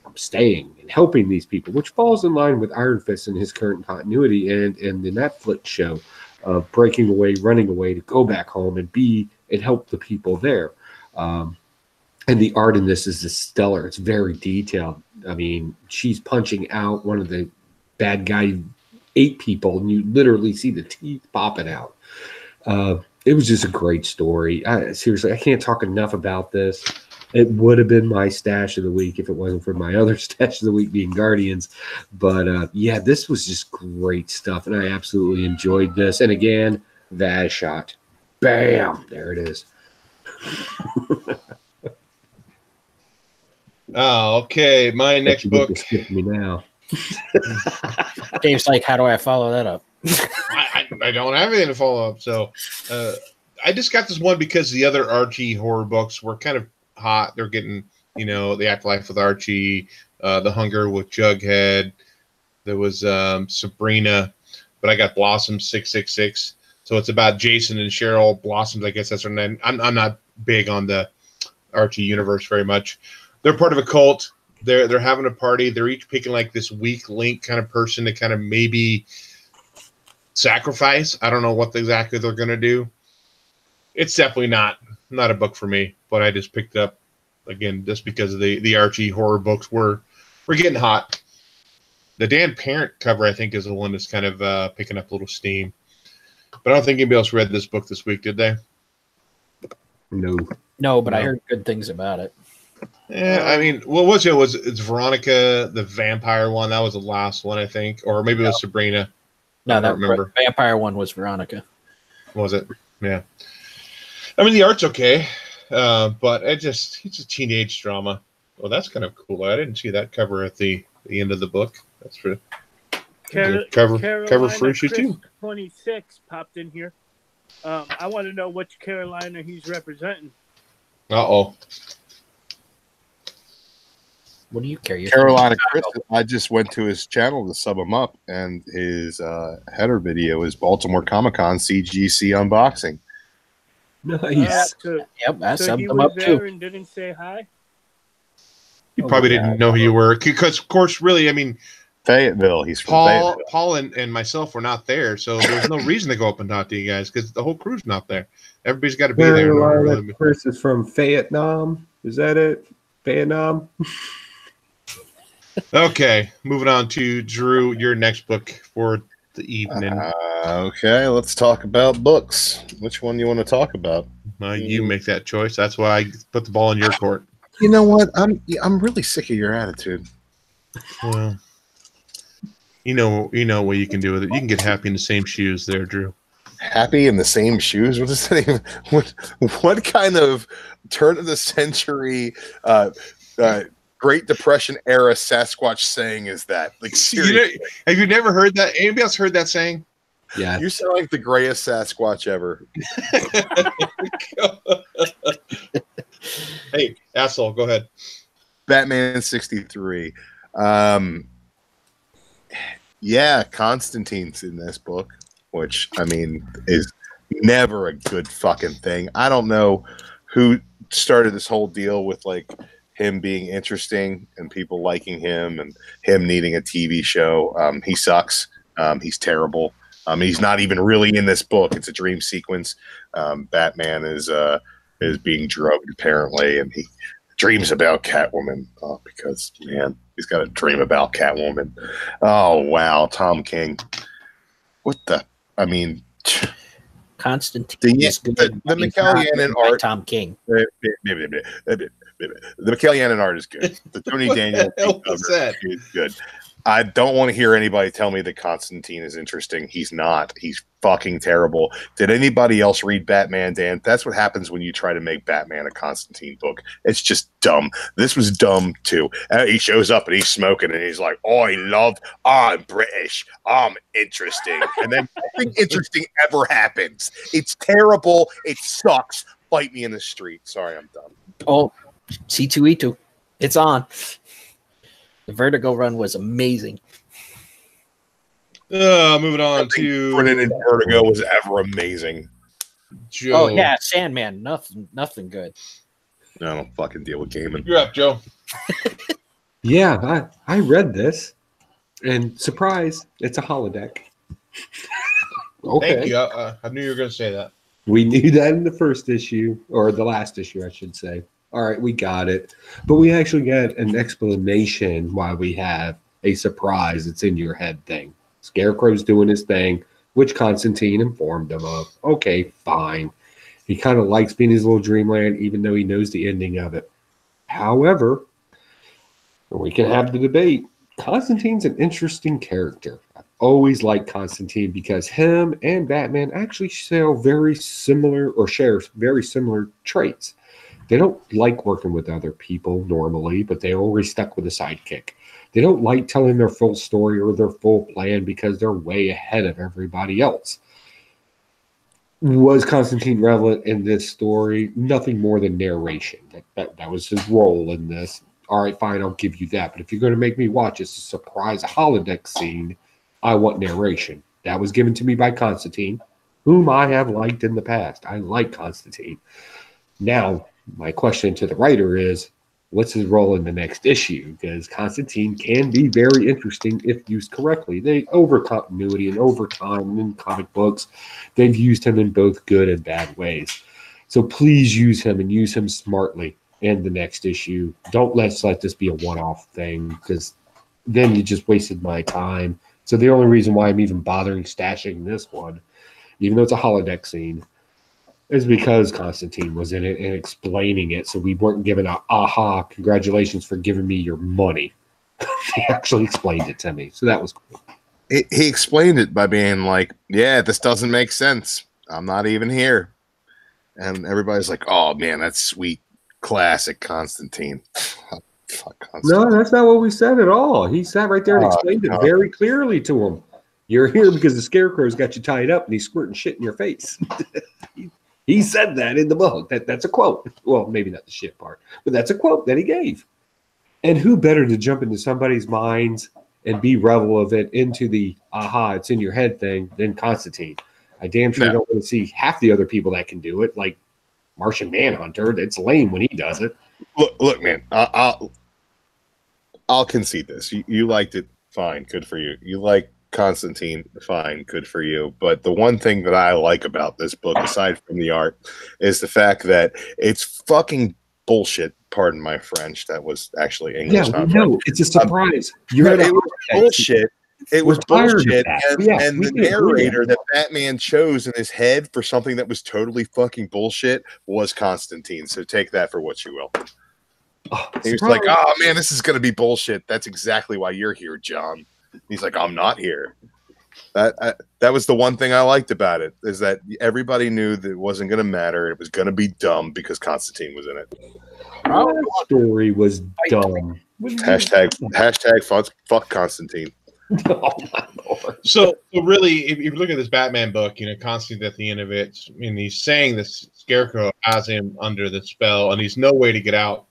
I'm staying and helping these people, which falls in line with Iron Fist and his current continuity and the Netflix show of breaking away, running away to go back home and help the people there. And the art in this is stellar. It's very detailed. I mean, she's punching out one of the bad guy 8 people, and you literally see the teeth popping out. It was just a great story. Seriously, I can't talk enough about this. It would have been my stash of the week if it wasn't for my other stash of the week being Guardians. But yeah, this was just great stuff, and I absolutely enjoyed this. And again, that shot. Bam! There it is. Oh, okay. My next book. Skip me now. Dave's like, how do I follow that up? I don't have anything to follow up. So I just got this one because the other Archie horror books were kind of hot. They're getting, the Afterlife with Archie, The Hunger with Jughead. There was Sabrina, but I got Blossom 666. So it's about Jason and Cheryl Blossoms. I guess that's her name. I'm not big on the Archie universe very much. They're part of a cult. They're having a party. They're each picking like this weak link kind of person to kind of maybe sacrifice. I don't know what exactly they're going to do. It's definitely not a book for me, but I just picked it up again just because the Archie horror books were getting hot. The Dan Parent cover, I think, is the one that's kind of picking up a little steam. But I don't think anybody else read this book this week, did they? No, but I heard good things about it. Yeah, I mean, what was it? It's Veronica, the vampire one. That was the last one, I think, or maybe it was Sabrina. No, I don't remember. Vampire one was Veronica. Was it? Yeah. I mean, the art's okay, but it's a teenage drama. Well, that's kind of cool. I didn't see that cover at the end of the book. That's for cover for issue 2. 26 popped in here. I want to know which Carolina he's representing. Uh-oh. What do you care? Carolina Chris, I just went to his channel to sub him up, and his header video is Baltimore Comic-Con CGC unboxing. Nice. Yep, I so subbed he him was up there too. and didn't say hi? You probably didn't know who you were. Because, of course, really, I mean, Fayetteville. He's from Fayetteville. Paul and myself were not there, so there's no reason to go up and talk to you guys because the whole crew's not there. Everybody's got to be there. Carolina Chris is from Vietnam. Is that it? Vietnam? Okay, moving on to Drew, your next book for the evening. Okay, let's talk about books. Which one do you want to talk about? You make that choice. That's why I put the ball in your court. You know what? I'm really sick of your attitude. Well, you know what you can do with it. You can get happy in the same shoes there, Drew. Happy in the same shoes? What does that even? What kind of turn of the century? Great Depression era Sasquatch saying is that? Like, seriously, have you never heard that? Anybody else heard that saying? Yeah, you sound like the grayest Sasquatch ever. Hey, asshole, go ahead. Batman 63. Yeah, Constantine's in this book, which I mean is never a good fucking thing. I don't know who started this whole deal with like him being interesting and people liking him and him needing a TV show. He sucks. He's terrible. He's not even really in this book. It's a dream sequence. Batman is being drugged apparently, and he dreams about Catwoman because, man, he's got a dream about Catwoman. Oh, wow. Tom King. What the? I mean, Constantine. The McCallion art. Tom King. The McCallion art is good. The Tony Daniel is good. I don't want to hear anybody tell me that Constantine is interesting. He's not. He's fucking terrible. Did anybody else read Batman, Dan? That's what happens when you try to make Batman a Constantine book. It's just dumb. This was dumb, too. He shows up and he's smoking and he's like, I'm British. I'm interesting. And then nothing interesting ever happens. It's terrible. It sucks. Fight me in the street. Sorry, I'm done. Oh, C2E2. It's on. The Vertigo run was amazing. Moving on to Brennan and Vertigo was ever amazing. Joe. Oh yeah, Sandman. Nothing good. I don't fucking deal with gaming. You're up, Joe. Yeah, I read this, and surprise, it's a holodeck. Okay. Thank you. I knew you were going to say that. We knew that in the first issue, or the last issue, I should say. All right, we got it. But we actually got an explanation why we have a surprise it's in your head thing. Scarecrow's doing his thing, which Constantine informed him of. Okay, fine. He kind of likes being his little dreamland, even though he knows the ending of it. However, we can have the debate. Constantine's an interesting character. I've always liked Constantine because him and Batman actually share very similar traits. They don't like working with other people normally, but they're always stuck with a sidekick. They don't like telling their full story or their full plan because they're way ahead of everybody else. Was Constantine relevant in this story? Nothing more than narration. That was his role in this. All right, fine, I'll give you that. But if you're going to make me watch a surprise holodeck scene, I want narration. That was given to me by Constantine, whom I have liked in the past. I like Constantine. Now, my question to the writer is, what's his role in the next issue? Because Constantine can be very interesting if used correctly. They over continuity and over time in comic books, they've used him in both good and bad ways. So please use him and use him smartly in the next issue. Don't let this be a one-off thing, because then you just wasted my time. So the only reason why I'm even bothering stashing this one, even though it's a holodeck scene, is because Constantine was in it and explaining it, so we weren't given a aha, congratulations for giving me your money. He actually explained it to me, so that was cool. He explained it by being like, yeah, this doesn't make sense. I'm not even here. And everybody's like, oh, man, that's sweet. Classic Constantine. Fuck Constantine. No, that's not what we said at all. He sat right there and explained it very clearly to him. You're here because the Scarecrow's got you tied up and he's squirting shit in your face. He said that in the book. That's a quote. Well, maybe not the shit part, but that's a quote that he gave. And who better to jump into somebody's minds and be revel of it into the aha, it's in your head thing than Constantine. I damn sure don't want to see half the other people that can do it, like Martian Manhunter. It's lame when he does it. Look, man, I'll concede this. You liked it, fine, good for you. You like Constantine, fine, good for you. But the one thing that I like about this book, aside from the art, is the fact that it's fucking bullshit. Pardon my French. That was actually English. Yeah, no, it's a surprise. It was bullshit. It was bullshit. And the narrator that Batman chose in his head for something that was totally fucking bullshit was Constantine. So take that for what you will. He was like, oh man, this is going to be bullshit. That's exactly why you're here, John. He's like, I'm not here. That was the one thing I liked about it, is that everybody knew that it wasn't going to matter. It was going to be dumb because Constantine was in it. That story was dumb. Hashtag fuck Constantine. Oh my Lord. So really, if you look at this Batman book, Constantine at the end of it, he's saying this Scarecrow has him under the spell, and he's no way to get out.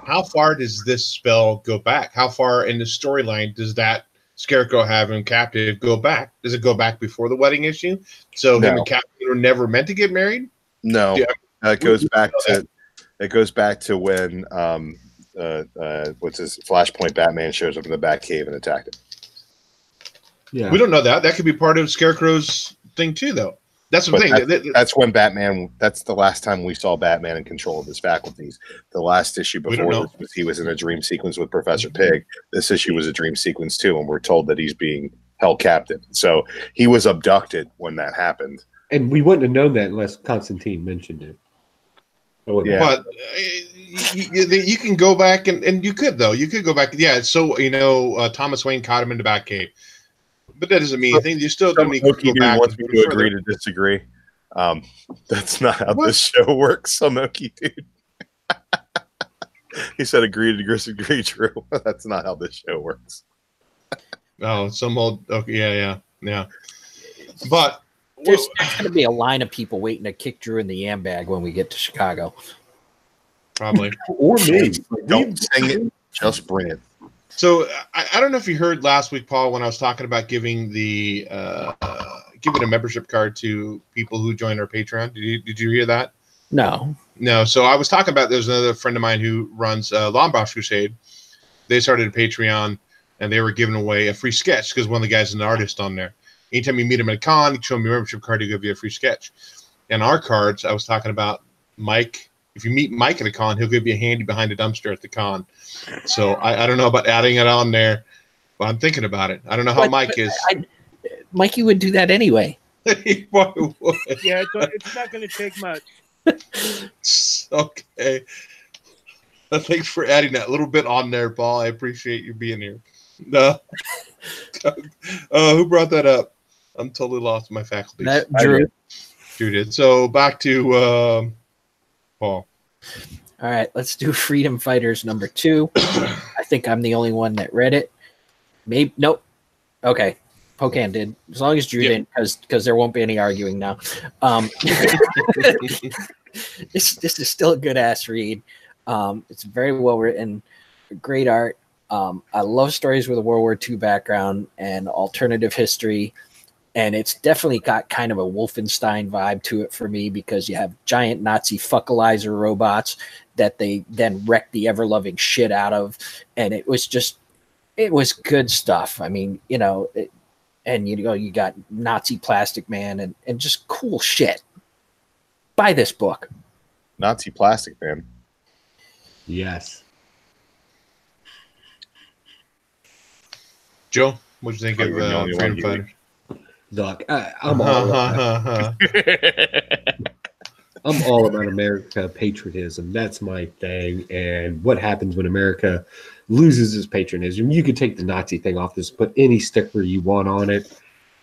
How far does this spell go back? How far in the storyline does that Scarecrow have him captive go back? Does it go back before the wedding issue? So him and Catwoman were never meant to get married? No. It goes back to when what's his Flashpoint Batman shows up in the Batcave and attacked him. Yeah. We don't know that. That could be part of Scarecrow's thing too, though. That's the thing. That's when Batman. That's the last time we saw Batman in control of his faculties. The last issue before this was he was in a dream sequence with Professor Pig. This issue was a dream sequence too, and we're told that he's being held captive. So he was abducted when that happened. And we wouldn't have known that unless Constantine mentioned it. Yeah. But you can go back and you could though. You could go back. Yeah. So Thomas Wayne caught him in the Batcave. But that doesn't mean anything. You still don't need to go back. Wants me to agree to disagree. That's not how this show works, Samoki dude. He said agree to disagree, Drew. That's not how this show works. Oh, some old. Okay, yeah. But there's going to be a line of people waiting to kick Drew in the yam bag when we get to Chicago. Probably. Or me. Don't sing it. Just bring it. So I don't know if you heard last week, Paul, when I was talking about giving giving a membership card to people who join our Patreon. Did you hear that? No. So I was talking about, there's another friend of mine who runs Lombard Crusade. They started a Patreon and they were giving away a free sketch because one of the guys is an artist on there. Anytime you meet him at a con, you show him your membership card, he'll give you a free sketch. And our cards, I was talking about Mike. If you meet Mike at a con, he'll give you a handy behind a dumpster at the con. So I don't know about adding it on there, but I'm thinking about it. I don't know how Mike is. Mikey would do that anyway. He probably would. Yeah, it's not going to take much. Okay. Thanks for adding that little bit on there, Paul. I appreciate you being here. Who brought that up? I'm totally lost in my faculties. Drew did. So back to Paul. All right, let's do Freedom Fighters number 2. I think I'm the only one that read it. Maybe nope. Okay, Pocan did. As long as Drew didn't, because there won't be any arguing now. This is still a good ass read. It's very well written, great art. I love stories with a World War II background and alternative history. And it's definitely got kind of a Wolfenstein vibe to it for me, because you have giant Nazi fuckalizer robots that they then wreck the ever-loving shit out of. And it was good stuff. I mean, you got Nazi Plastic Man and just cool shit. Buy this book. Nazi Plastic Man. Yes. Joe, what'd you think of Freedom Fighters? Look, I'm all about I'm all about America patriotism. That's my thing. And what happens when America loses its patriotism? You could take the Nazi thing off this, put any sticker you want on it.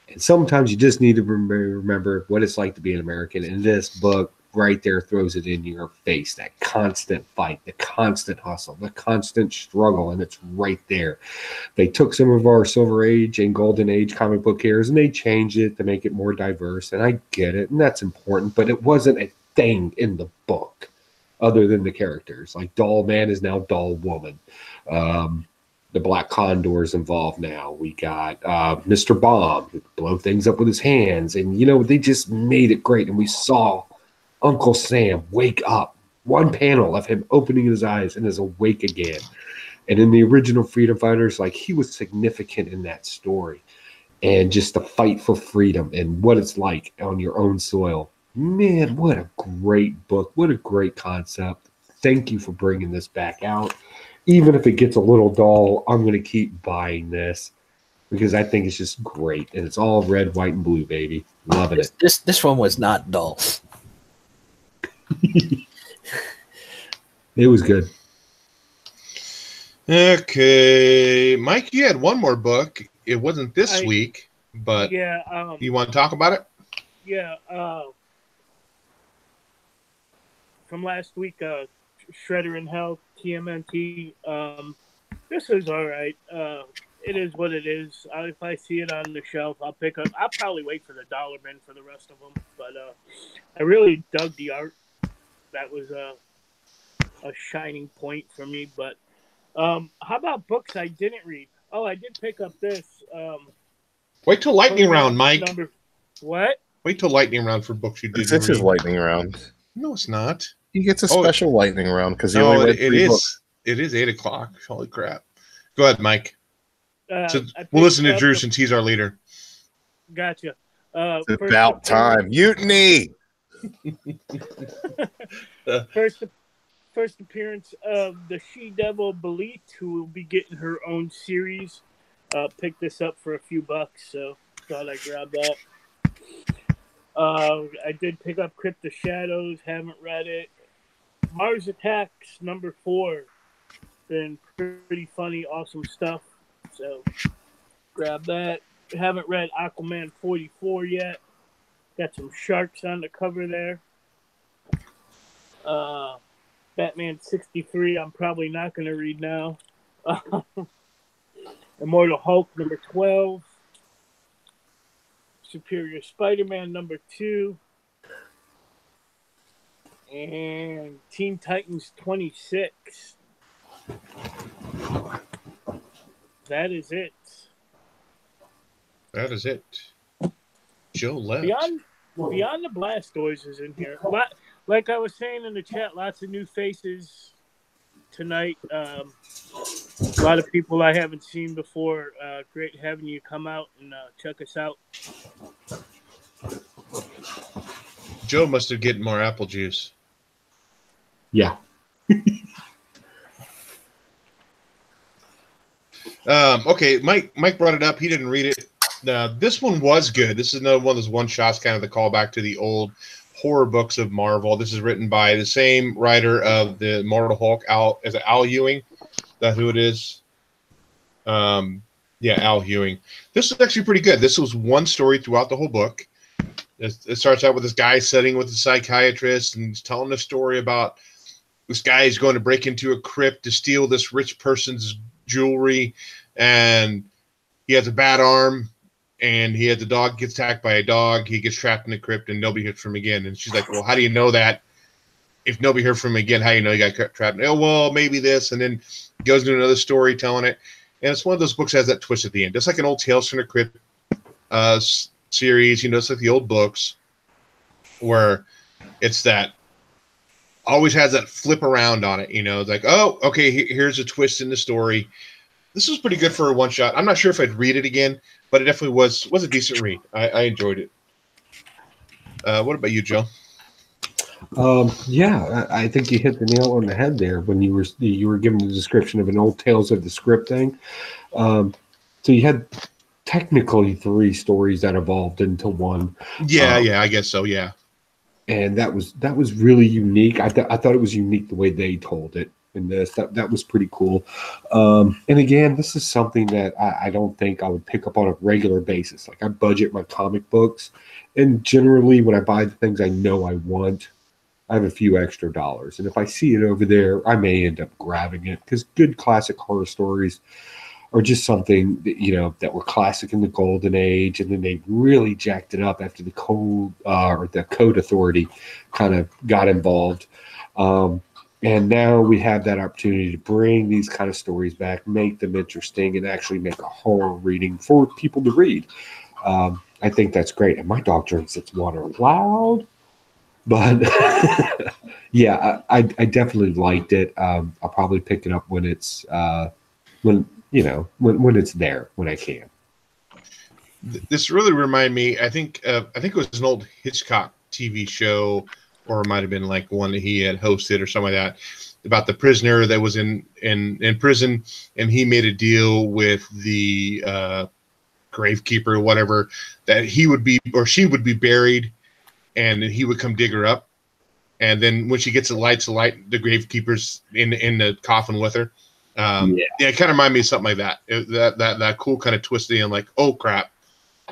And sometimes you just need to remember what it's like to be an American. And this book right there throws it in your face. That constant fight, the constant hustle, the constant struggle, and it's right there. They took some of our Silver Age and Golden Age comic book heroes and they changed it to make it more diverse, and I get it, and that's important, but it wasn't a thing in the book other than the characters. Like Doll Man is now Doll Woman. The Black Condor is involved now. We got Mr. Bomb who blow things up with his hands, and they just made it great, and we saw Uncle Sam wake up. One panel of him opening his eyes and is awake again. And in the original Freedom Fighters, like, he was significant in that story. And just the fight for freedom and what it's like on your own soil. Man, what a great book. What a great concept. Thank you for bringing this back out. Even if it gets a little dull, I'm going to keep buying this because I think it's just great. And it's all red, white, and blue, baby. Loving it. This one was not dull. It was good. Okay, Mike, you had one more book. It wasn't this week, but you want to talk about it? Yeah. From last week, Shredder in Hell, TMNT. This is all right. It is what it is. If I see it on the shelf, I'll pick up. I'll probably wait for the dollar bin for the rest of them. But I really dug the art. That was a shining point for me. But how about books I didn't read? Oh, I did pick up this. Wait till lightning round, Mike. What? Wait till lightning round for books you didn't read. This is lightning round. No, it's not. He gets a special lightning round because he no, only read it 3 is. books. It is 8 o'clock. Holy crap! Go ahead, Mike. So we'll listen to Drew since he's our leader. Gotcha. It's about time. Mutiny. First appearance of the She-Devil Belit, who will be getting her own series. Picked this up for a few bucks, so thought I'd grab that. I did pick up Crypt of Shadows, haven't read it. Mars Attacks number 4. Been pretty funny, awesome stuff. So grab that. Haven't read Aquaman 44 yet. Got some sharks on the cover there. Batman 63, I'm probably not going to read now. Immortal Hulk number 12. Superior Spider-Man number 2. And Teen Titans 26. That is it. That is it. Joe left. Beyond the Blastoise is in here. Like I was saying in the chat, lots of new faces tonight. A lot of people I haven't seen before. Great having you come out and check us out. Joe must have getting more apple juice. Yeah. Okay, Mike brought it up. He didn't read it. This one was good. This is another one of those one-shots, kind of the callback to the old horror books of Marvel. This is written by the same writer of the Immortal Hulk, Al Ewing. That's who it is. Yeah, Al Ewing. This is actually pretty good. This was one story throughout the whole book. It starts out with this guy sitting with a psychiatrist and he's telling a story about this guy is going to break into a crypt to steal this rich person's jewelry, and he has a bad arm, and he has a dog, gets attacked by a dog. He gets trapped in the crypt, and nobody hears from him again. And she's like, well, how do you know that? If nobody heard from him again, how do you know he got trapped? Oh, well, maybe this. And then goes into another story telling it. And it's one of those books that has that twist at the end. Just like an old Tales from the Crypt series, it's like the old books where it's that always has that flip around on it. It's like, oh, okay, here's a twist in the story. This was pretty good for a one shot. I'm not sure if I'd read it again, but it definitely was a decent read. I enjoyed it. What about you, Joe? Yeah, I think you hit the nail on the head there when you were given the description of an old Tales of the Script thing. So you had technically 3 stories that evolved into one. Yeah, I guess so. Yeah, and that was really unique. I thought it was unique the way they told it in this. That was pretty cool. And again, this is something that I don't think I would pick up on a regular basis. Like I budget my comic books, and generally when I buy the things I know I want, I have a few extra dollars. And if I see it over there, I may end up grabbing it because good classic horror stories are just something that, that were classic in the golden age. And then they really jacked it up after the Code Authority kind of got involved. And now we have that opportunity to bring these kind of stories back, make them interesting, and actually make a horror reading for people to read. I think that's great. And my dog drinks its water loud. But yeah, I definitely liked it. I'll probably pick it up when it's when it's there when I can. This really reminded me. I think it was an old Hitchcock TV show, or it might have been like one that he had hosted or something like that, about the prisoner that was in prison, and he made a deal with the gravekeeper or whatever that he would be or she would be buried. And then he would come dig her up, and then when she gets the light, the gravekeeper's in the coffin with her. It kind of reminded me of something like that. That cool kind of twist in, like, oh crap,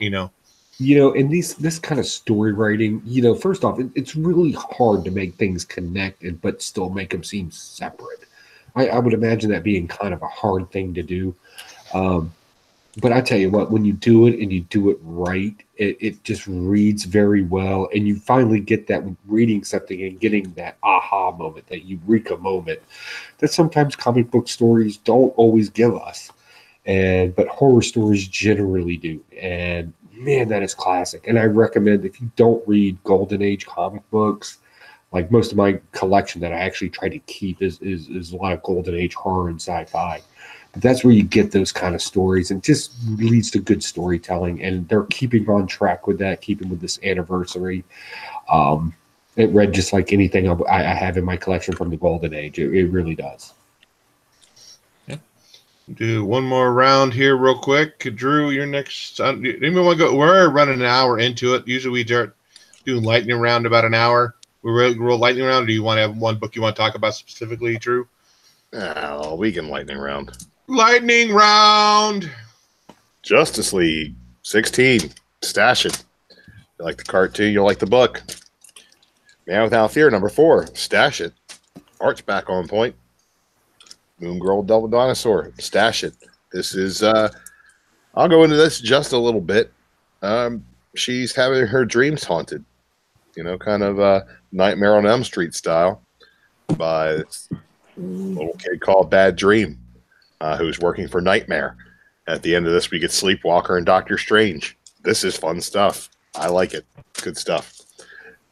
and this kind of story writing, first off, it's really hard to make things connect but still make them seem separate. I would imagine that being kind of a hard thing to do. But I tell you what, when you do it and you do it right, it just reads very well. And you finally get that reading something and getting that aha moment, that eureka moment that sometimes comic book stories don't always give us. But horror stories generally do. And man, that is classic. And I recommend, if you don't read Golden Age comic books, like most of my collection that I actually try to keep is a lot of Golden Age horror and sci-fi. But that's where you get those kind of stories, and just leads to good storytelling. And they're keeping on track with that, keeping with this anniversary. It read just like anything I have in my collection from the Golden Age. It really does. Yeah. Do one more round here real quick. Drew, you're next. Anyone want to go? We're running an hour into it. Usually we start doing lightning round about an hour. We roll lightning round. Or do you want to have one book you want to talk about specifically, Drew? Oh, we can lightning round. Lightning round. Justice League 16. Stash it. You like the cartoon, you'll like the book. Man Without Fear, number 4. Stash it. Art's back on point. Moon Girl Double Dinosaur. Stash it. This is I'll go into this just a little bit. She's having her dreams haunted. Kind of Nightmare on Elm Street style by this little kid called Bad Dream, who's working for Nightmare. At the end of this, we get Sleepwalker and Doctor Strange. This is fun stuff. I like it. Good stuff.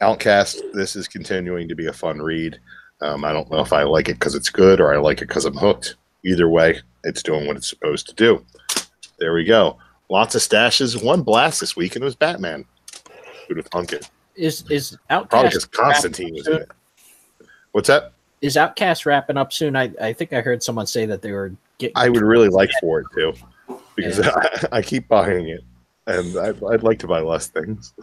Outcast, this is continuing to be a fun read. I don't know if I like it because it's good or I like it because I'm hooked. Either way, it's doing what it's supposed to do. There we go. Lots of stashes. One blast this week, and it was Batman. Who'd have thunk it? Is Outcast probably because Constantine was in it. What's that? Is Outcast wrapping up soon? I think I heard someone say that they were getting. I would really like for it too, because I keep buying it, and I'd like to buy less things.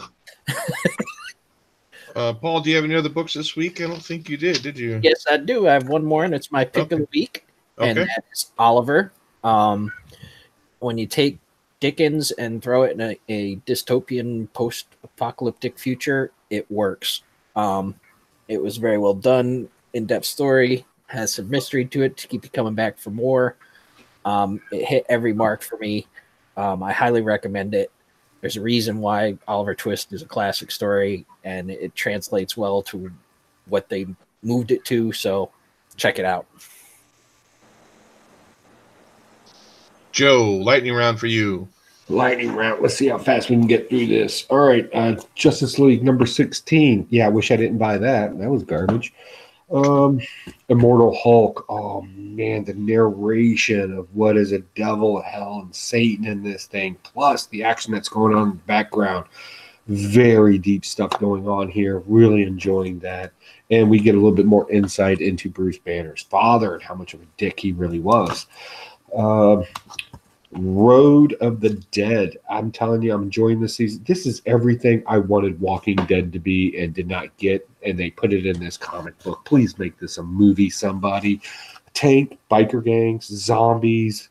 Paul, do you have any other books this week? I don't think you did you? Yes, I do. I have one more, and it's my pick of the week, and that's Oliver. When you take Dickens and throw it in a dystopian post-apocalyptic future, it works. It was very well done. in-depth story, has some mystery to it to keep you coming back for more. It hit every mark for me. I highly recommend it. There's a reason why Oliver Twist is a classic story, and it translates well to what they moved it to. So check it out. Joe, lightning round for you. Lightning round. Let's see how fast we can get through this. All right. Justice League number 16. Yeah, I wish I didn't buy that. That was garbage. Immortal Hulk. Oh, man, the narration of what is a devil, hell, and Satan in this thing, plus the action that's going on in the background. Very deep stuff going on here. Really enjoying that. And we get a little bit more insight into Bruce Banner's father and how much of a dick he really was. Road of the Dead. I'm telling you, I'm enjoying this season. This is everything I wanted Walking Dead to be and did not get, and they put it in this comic book. Please make this a movie, somebody. Tank, biker gangs, zombies.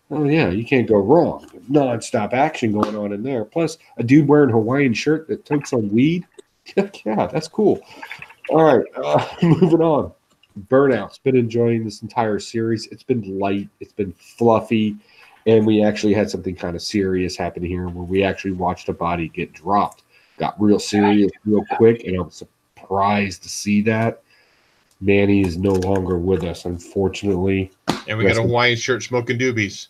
Oh, yeah, you can't go wrong. Non-stop action going on in there. Plus, a dude wearing a Hawaiian shirt that took some weed. Yeah, that's cool. All right, moving on. Burnout's been enjoying this entire series. It's been light. It's been fluffy. And we actually had something kind of serious happen here where we actually watched a body get dropped. Got real serious real quick, and I'm surprised to see that. Manny is no longer with us, unfortunately. And we got a Hawaiian shirt smoking doobies.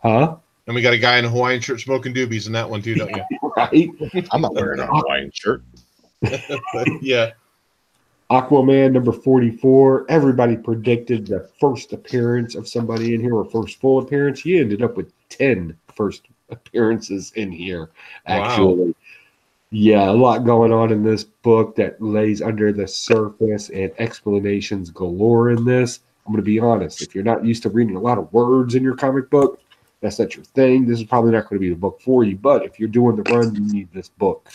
Huh? And we got a guy in a Hawaiian shirt smoking doobies in that one too, don't you? Right? I'm not wearing a Hawaiian shirt. Yeah. Aquaman number 44. Everybody predicted the first appearance of somebody in here, or first full appearance. He ended up with 10 first appearances in here, actually. Wow. Yeah, a lot going on in this book that lays under the surface and explanations galore in this. I'm going to be honest. If you're not used to reading a lot of words in your comic book, that's not your thing. This is probably not going to be the book for you. But if you're doing the run, you need this book.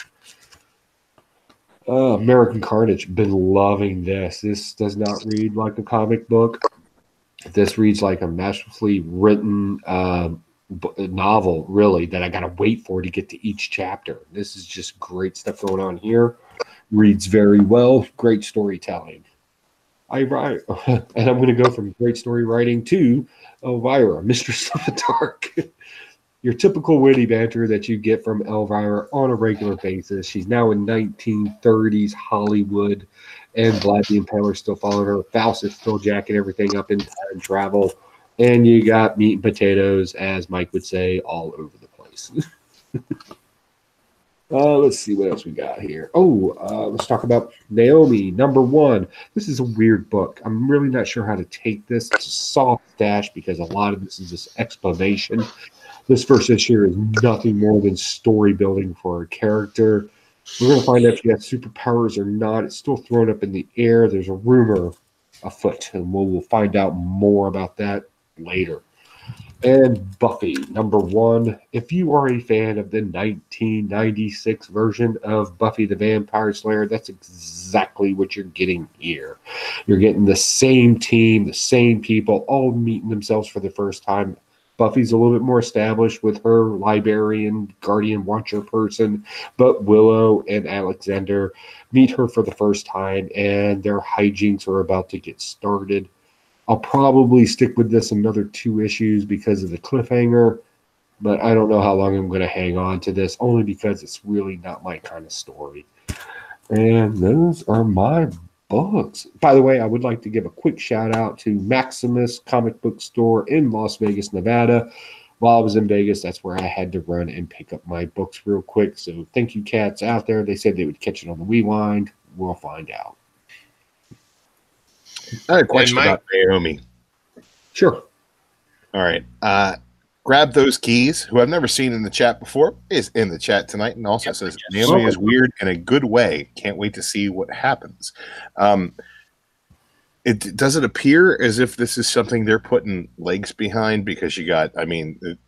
American Carnage, been loving this. This does not read like a comic book. This reads like a masterfully written novel, really, that I got to wait for to get to each chapter. This is just great stuff going on here. Reads very well. Great storytelling. And I'm going to go from great story writing to Elvira, Mistress of the Dark. Your typical witty banter that you get from Elvira on a regular basis. She's now in 1930s Hollywood, and Vlad the Impaler's still following her. Faust is still jacking everything up in time travel. And you got meat and potatoes, as Mike would say, all over the place. Let's see what else we got here. Let's talk about Naomi, number 1. This is a weird book. I'm really not sure how to take this. It's a soft dash because a lot of this is just explanation. This first issue is nothing more than story building for a character. We're going to find out if she has superpowers or not. It's still thrown up in the air. There's a rumor afoot, and we'll find out more about that later. And Buffy, number 1. If you are a fan of the 1996 version of Buffy the Vampire Slayer, that's exactly what you're getting here. You're getting the same team, the same people, all meeting themselves for the first time. Buffy's a little bit more established with her librarian, guardian, watcher person, but Willow and Alexander meet her for the first time, and their hijinks are about to get started. I'll probably stick with this another 2 issues because of the cliffhanger, but I don't know how long I'm going to hang on to this, only because it's really not my kind of story. And those are my books. By the way, I would like to give a quick shout out to Maximus Comic Book Store in Las Vegas, Nevada. While I was in Vegas, that's where I had to run and pick up my books real quick. So thank you, cats out there. They said they would catch it on the rewind. We'll find out. I had a question about Naomi. Sure. All right. Grab Those Keys, who I've never seen in the chat before, is in the chat tonight, and also says Naomi is weird in a good way. Can't wait to see what happens. Does it appear as if this is something they're putting legs behind? Because you got,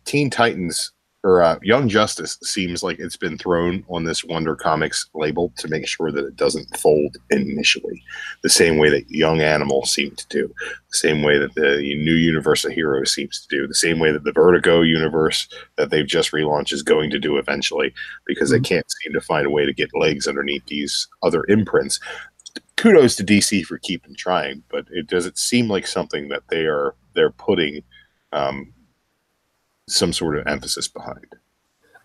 Teen Titans or Young Justice seems like it's been thrown on this Wonder Comics label to make sure that it doesn't fold initially, the same way that Young Animal seemed to do, the same way that the new Universe of Heroes seems to do, the same way that the Vertigo universe that they've just relaunched is going to do eventually, because they can't seem to find a way to get legs underneath these other imprints. kudos to DC for keeping trying, but it doesn't seem like something that they're putting some sort of emphasis behind.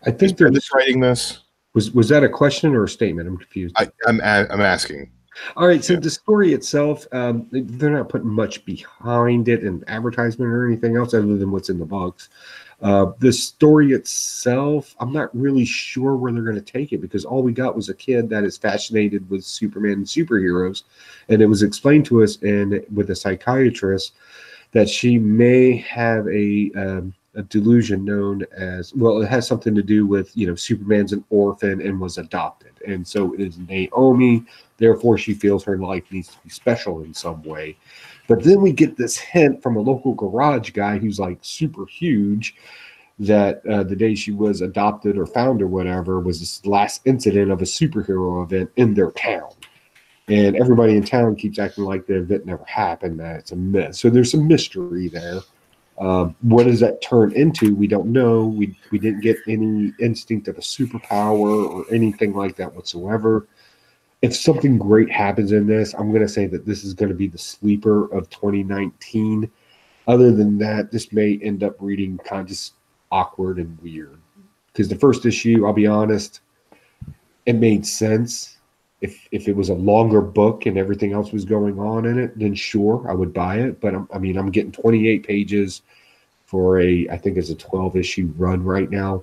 I think they're just writing this. Was that a question or a statement? I'm confused. I'm asking. All right, so the story itself, they're not putting much behind it in advertisement or anything else other than what's in the books. The story itself, I'm not really sure where they're going to take it, because all we got was a kid that is fascinated with Superman and superheroes, and it was explained to us with a psychiatrist that she may have a delusion known as, well, it has something to do with, Superman's an orphan and was adopted, and so it is Naomi. Therefore, she feels her life needs to be special in some way. But then we get this hint from a local garage guy who's like super huge that the day she was adopted or found or whatever was this last incident of a superhero event in their town. And everybody in town keeps acting like the event never happened, that it's a myth. So there's some mystery there. What does that turn into? We don't know. We didn't get any instinct of a superpower or anything like that whatsoever. If something great happens in this, I'm going to say that this is going to be the sleeper of 2019. Other than that, this may end up reading kind of just awkward and weird. Because the first issue, I'll be honest, it made sense. If it was a longer book and everything else was going on in it, then sure, I would buy it. But I'm getting 28 pages for I think it's a 12-issue run right now.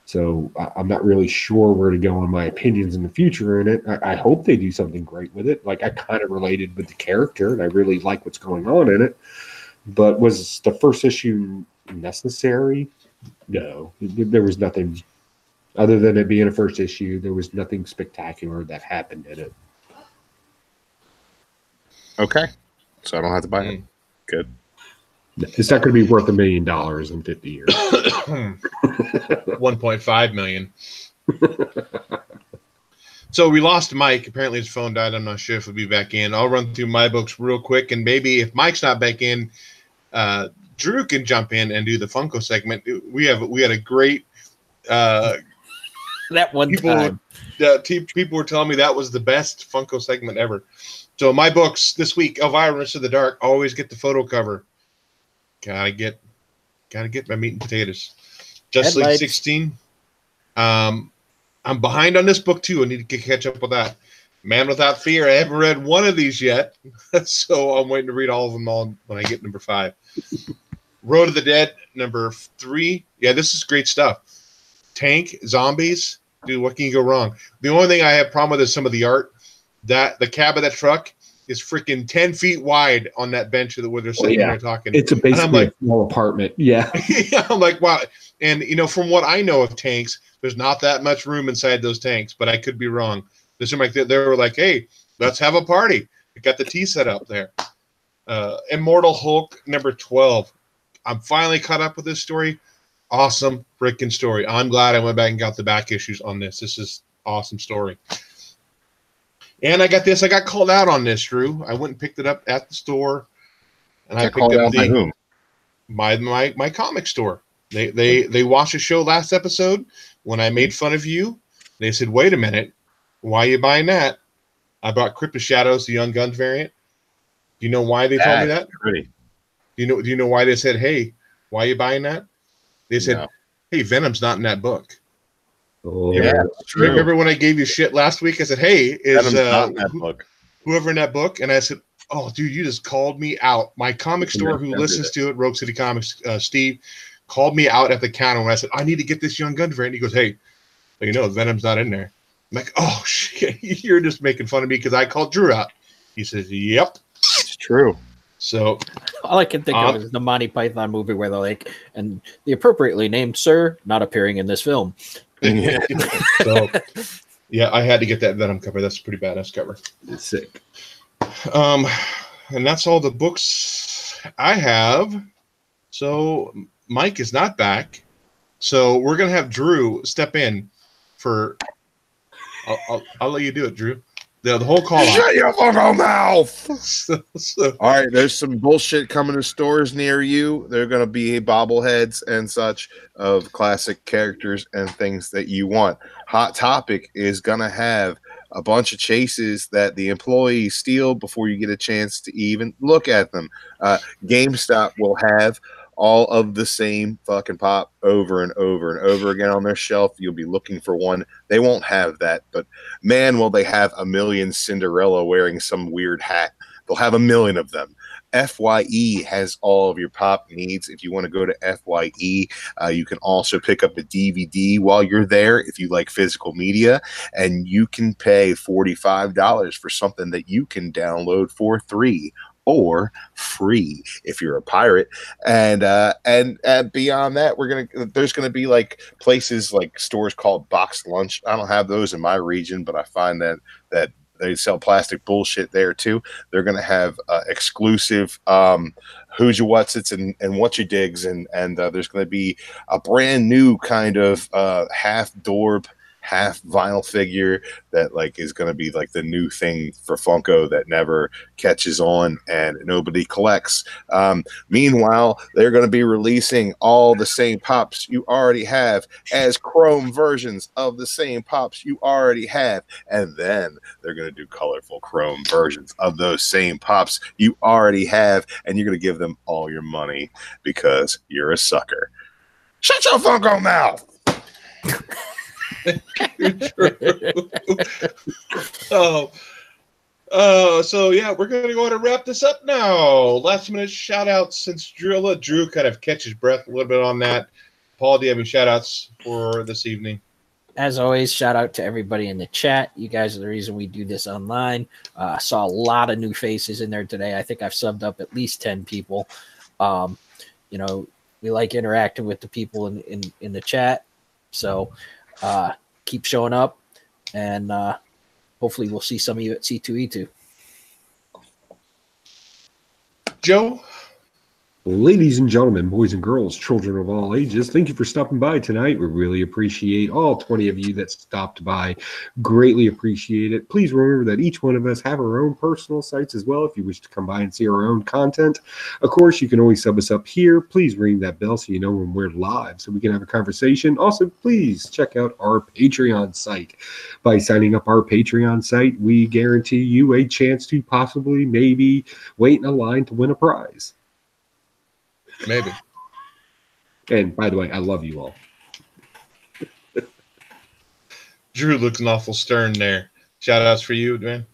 So I'm not really sure where to go on my opinions in the future in it. I hope they do something great with it. Like, I kind of related with the character, and I really like what's going on in it. But was the first issue necessary? No. There was nothing, other than it being a first issue, there was nothing spectacular that happened in it. Okay. So I don't have to buy it. Good. It's not going to be worth $1 million in 50 years. 1.5 million. So we lost Mike. Apparently his phone died. I'm not sure if he'll be back in. I'll run through my books real quick, and maybe if Mike's not back in, Drew can jump in and do the Funko segment. We had a great that one time. People were telling me that was the best Funko segment ever. So my books this week, Elvira Mists of the Dark, always get the photo cover. Gotta get my meat and potatoes. Justice League 16. I'm behind on this book too. I need to catch up with that. Man Without Fear. I haven't read one of these yet, so I'm waiting to read all of them all when I get number 5. Road of the Dead, number 3. Yeah, this is great stuff. Tank, zombies. Dude, what can you go wrong? The only thing I have problem with is some of the art. That the cab of that truck is freaking 10 feet wide on that bench where they're sitting there talking. It's basically a small apartment. Yeah. Yeah, I'm like, wow. And, from what I know of tanks, there's not that much room inside those tanks, but I could be wrong. They were like, hey, let's have a party. We got the tea set up there. Immortal Hulk, number 12. I'm finally caught up with this story. Awesome freaking story. I'm glad I went back and got the back issues on this. This is awesome story. And I got called out on this, Drew. I went and picked it up at the store, and I picked up by whom? My comic store. They watched a show last episode when I made fun of you. They said, "Wait a minute, why are you buying that?" I bought Crypt of Shadows, the Young Guns variant. Do you know why they told me that? Pretty. Do you know why they said, "Hey, why are you buying that?" They said, "Hey, Venom's not in that book." Oh, yeah, true. Remember when I gave you shit last week? I said, "Hey, is not in that book. Whoever in that book?" And I said, "Oh, dude, you just called me out." My comic store, who listens to it, Rogue City Comics, Steve, called me out at the counter when I said, "I need to get this Young Gun variant." He goes, "Hey, Venom's not in there." I'm like, "Oh shit, you're just making fun of me because I called Drew out." He says, "Yep, it's true." So all I can think of is the Monty Python movie where they're like, and the appropriately named sir not appearing in this film. So, yeah, I had to get that Venom cover. That's a pretty badass cover. It's sick. And that's all the books I have. So Mike is not back. So we're gonna have Drew step in for. I'll let you do it, Drew. The whole call. Shut your fucking mouth! So, all right, there's some bullshit coming to stores near you. They're going to be bobbleheads and such of classic characters and things that you want. Hot Topic is going to have a bunch of chases that the employees steal before you get a chance to even look at them. GameStop will have all of the same fucking pop over and over and over again on their shelf. You'll be looking for one. They won't have that, but man, will they have a million Cinderella wearing some weird hat. They'll have a million of them. FYE has all of your pop needs. If you want to go to FYE, you can also pick up a DVD while you're there if you like physical media, and you can pay $45 for something that you can download for $3 or free if you're a pirate. And beyond that, there's gonna be like places like stores called Box Lunch. I don't have those in my region, but I find that they sell plastic bullshit there too. They're gonna have exclusive who's your what's it's and what you digs, and there's gonna be a brand new kind of half Dorb, half vinyl figure that like is going to be like the new thing for Funko that never catches on and nobody collects. Meanwhile, they're going to be releasing all the same pops you already have as chrome versions of the same pops you already have, and then they're going to do colorful chrome versions of those same pops you already have, and you're going to give them all your money because you're a sucker. Shut your Funko mouth. So yeah, we're gonna go ahead and wrap this up now. Last minute shout outs since Drew kind of catch his breath a little bit on that. Paul, do you have any shout outs for this evening? As always, shout out to everybody in the chat. You guys are the reason we do this online. I saw a lot of new faces in there today. I think I've subbed up at least 10 people. You know, we like interacting with the people in the chat. So keep showing up, and hopefully we'll see some of you at C2E2. Joe? Ladies and gentlemen, boys and girls, children of all ages, thank you for stopping by tonight. We really appreciate all 20 of you that stopped by. Greatly appreciate it. Please remember that each one of us have our own personal sites as well if you wish to come by and see our own content. Of course, you can always sub us up here. Please ring that bell so you know when we're live so we can have a conversation. Also, please check out our Patreon site. By signing up our Patreon site, we guarantee you a chance to possibly, maybe, wait in a line to win a prize. Maybe. And by the way, I love you all. Drew looks an awful stern there. Shout outs for you, man.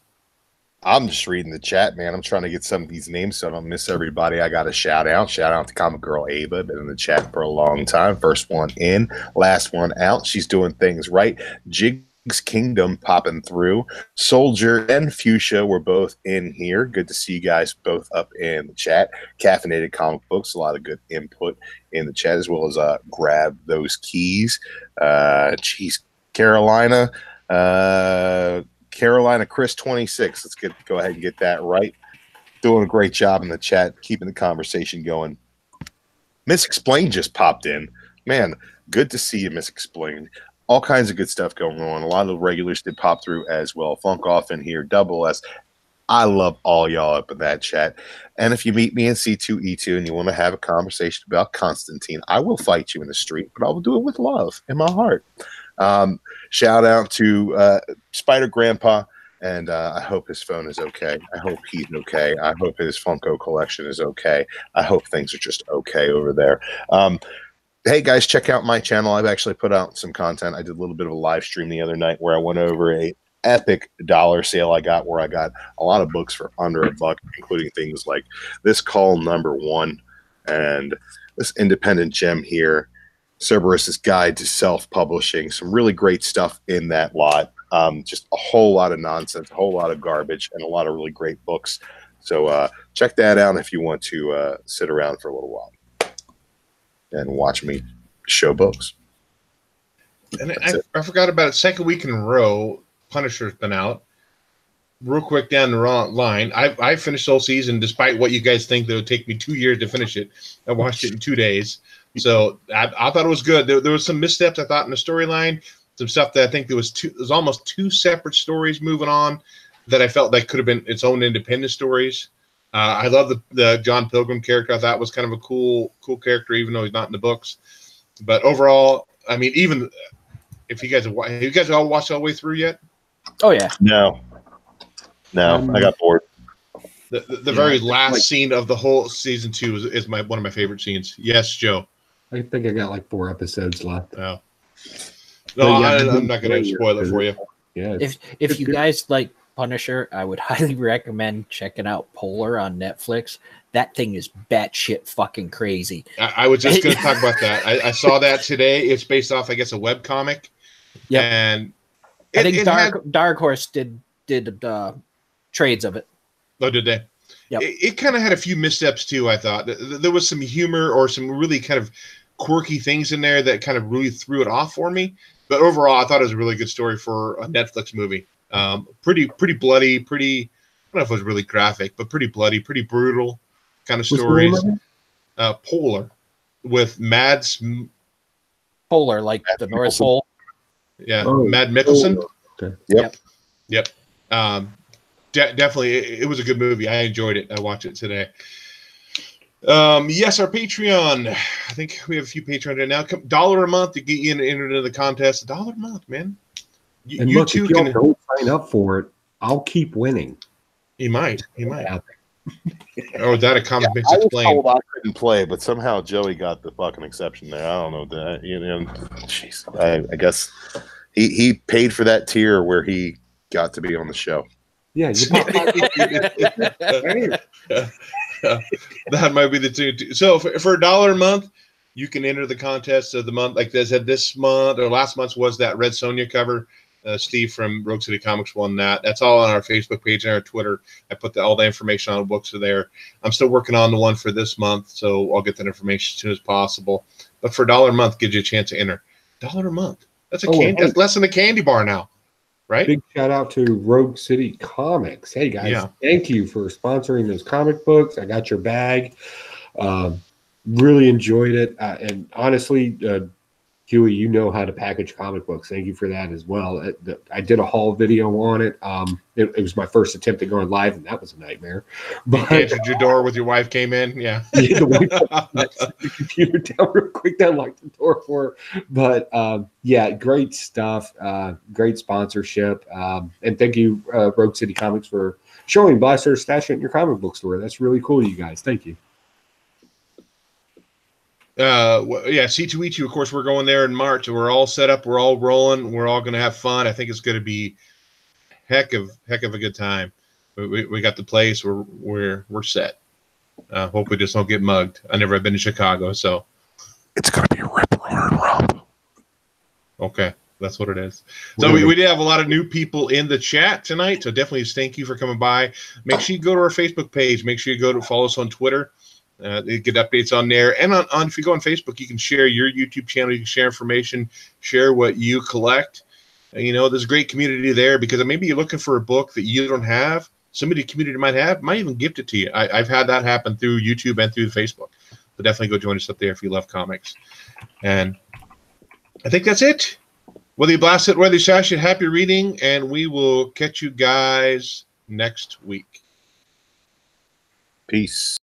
I'm just reading the chat, man. I'm trying to get some of these names so I don't miss everybody. I got a shout out. Shout out to Comic Girl Ava. Been in the chat for a long time. First one in, last one out. She's doing things right. Jig's Kingdom popping through. Soldier and Fuchsia were both in here. Good to see you guys both up in the chat. Caffeinated Comic Books, a lot of good input in the chat, as well as grab those keys. Geez, Carolina Chris 26. Let's go ahead and get that right. Doing a great job in the chat, keeping the conversation going. Miss Explained just popped in. Man, good to see you, Miss Explained. All kinds of good stuff going on. A lot of the regulars did pop through as well. Funk Off in here, Double S. I love all y'all up in that chat. And if you meet me in C2E2 and you want to have a conversation about Constantine, I will fight you in the street, but I will do it with love in my heart. Shout out to Spider Grandpa, and I hope his phone is okay. I hope he's okay. I hope his Funko collection is okay. I hope things are just okay over there. Hey guys, check out my channel. I've actually put out some content. I did a little bit of a live stream the other night where I went over a epic dollar sale I got, where I got a lot of books for under $1, including things like this Call Number 1 and this independent gem here, Cerberus's Guide to Self-Publishing. Some really great stuff in that lot. Just a whole lot of nonsense, a whole lot of garbage, and a lot of really great books. So check that out if you want to sit around for a little while and watch me show books. And I forgot about it. Second week in a row, Punisher's been out. Real quick down the wrong line. I finished the whole season, despite what you guys think that it would take me 2 years to finish it. I watched it in 2 days. So I thought it was good. There was some missteps, I thought, in the storyline. Some stuff that I think there was almost two separate stories moving on that I felt that could have been its own independent stories. I love the John Pilgrim character. I thought was kind of a cool character, even though he's not in the books. But overall, I mean, even if you guys all watched all the way through yet? Oh yeah. No, I got bored. The very last scene of the whole season 2 is one of my favorite scenes. Yes, Joe. I think I got like 4 episodes left. Oh. No, yeah, I'm not going to spoil it for you. Yeah. If you guys like Punisher, I would highly recommend checking out Polar on Netflix. That thing is batshit fucking crazy. I was just going to talk about that. I saw that today. It's based off, I guess, a web comic. Yep. And I think Dark Horse did trades of it. Oh, did they? Yep. It kind of had a few missteps too, I thought. There was some humor or some really kind of quirky things in there that kind of really threw it off for me. But overall, I thought it was a really good story for a Netflix movie. Pretty bloody, I don't know if it was really graphic, but pretty bloody, pretty brutal kind of stories. Polar with Mads. Polar, like the North Pole. Yeah, Mad Mikkelsen. Okay. Yep. Definitely, it was a good movie. I enjoyed it. I watched it today. Yes, our Patreon. I think we have a few Patreons right now. $1 a month to get you entered into the contest. $1 a month, man. And you look, too if you don't sign up for it, I'll keep winning. He might. Or is that a comic mix explained? I was told I couldn't play, but somehow Joey got the fucking exception there. I don't know that. Jeez. I guess he paid for that tier where he got to be on the show. Yeah, that might be the two. So for $1 a month, you can enter the contest of the month. Like I said, this month or last month's was that Red Sonja cover. Steve from Rogue City Comics won that. That's all on our Facebook page and our Twitter. I put all the information on the books are there. I'm still working on the one for this month, so I'll get that information as soon as possible. But for $1 a month, gives you a chance to enter. $1 a month. That's that's less than a candy bar now. Right? Big shout out to Rogue City Comics. Hey guys, thank you for sponsoring those comic books. I got your bag. Really enjoyed it. And honestly, Huey, you know how to package comic books. Thank you for that as well. I did a haul video on it. It was my first attempt at going live, and that was a nightmare. But you answered your door with your wife came in. Yeah. The wife the computer down real quick, then locked the door for her. But yeah, great stuff. Great sponsorship. And thank you, Rogue City Comics, for showing Blaster Stash It in your comic book store. That's really cool, you guys. Thank you. C2E2, of course, we're going there in March. We're all set up. We're all rolling. We're all going to have fun. I think it's going to be heck of a good time. We got the place. We're set. Hope we just don't get mugged. I never have been to Chicago, so it's going to be rip roaring rump. Okay, that's what it is. So we did have a lot of new people in the chat tonight. So definitely thank you for coming by. Make sure you go to our Facebook page. Make sure you go to follow us on Twitter. You get updates on there, and on if you go on Facebook, you can share your YouTube channel. You can share information, share what you collect. There's a great community there because maybe you're looking for a book that you don't have. Somebody in the community might even gift it to you. I've had that happen through YouTube and through Facebook. But definitely go join us up there if you love comics. And I think that's it. Whether you blast it, whether you sash it, happy reading, and we will catch you guys next week. Peace.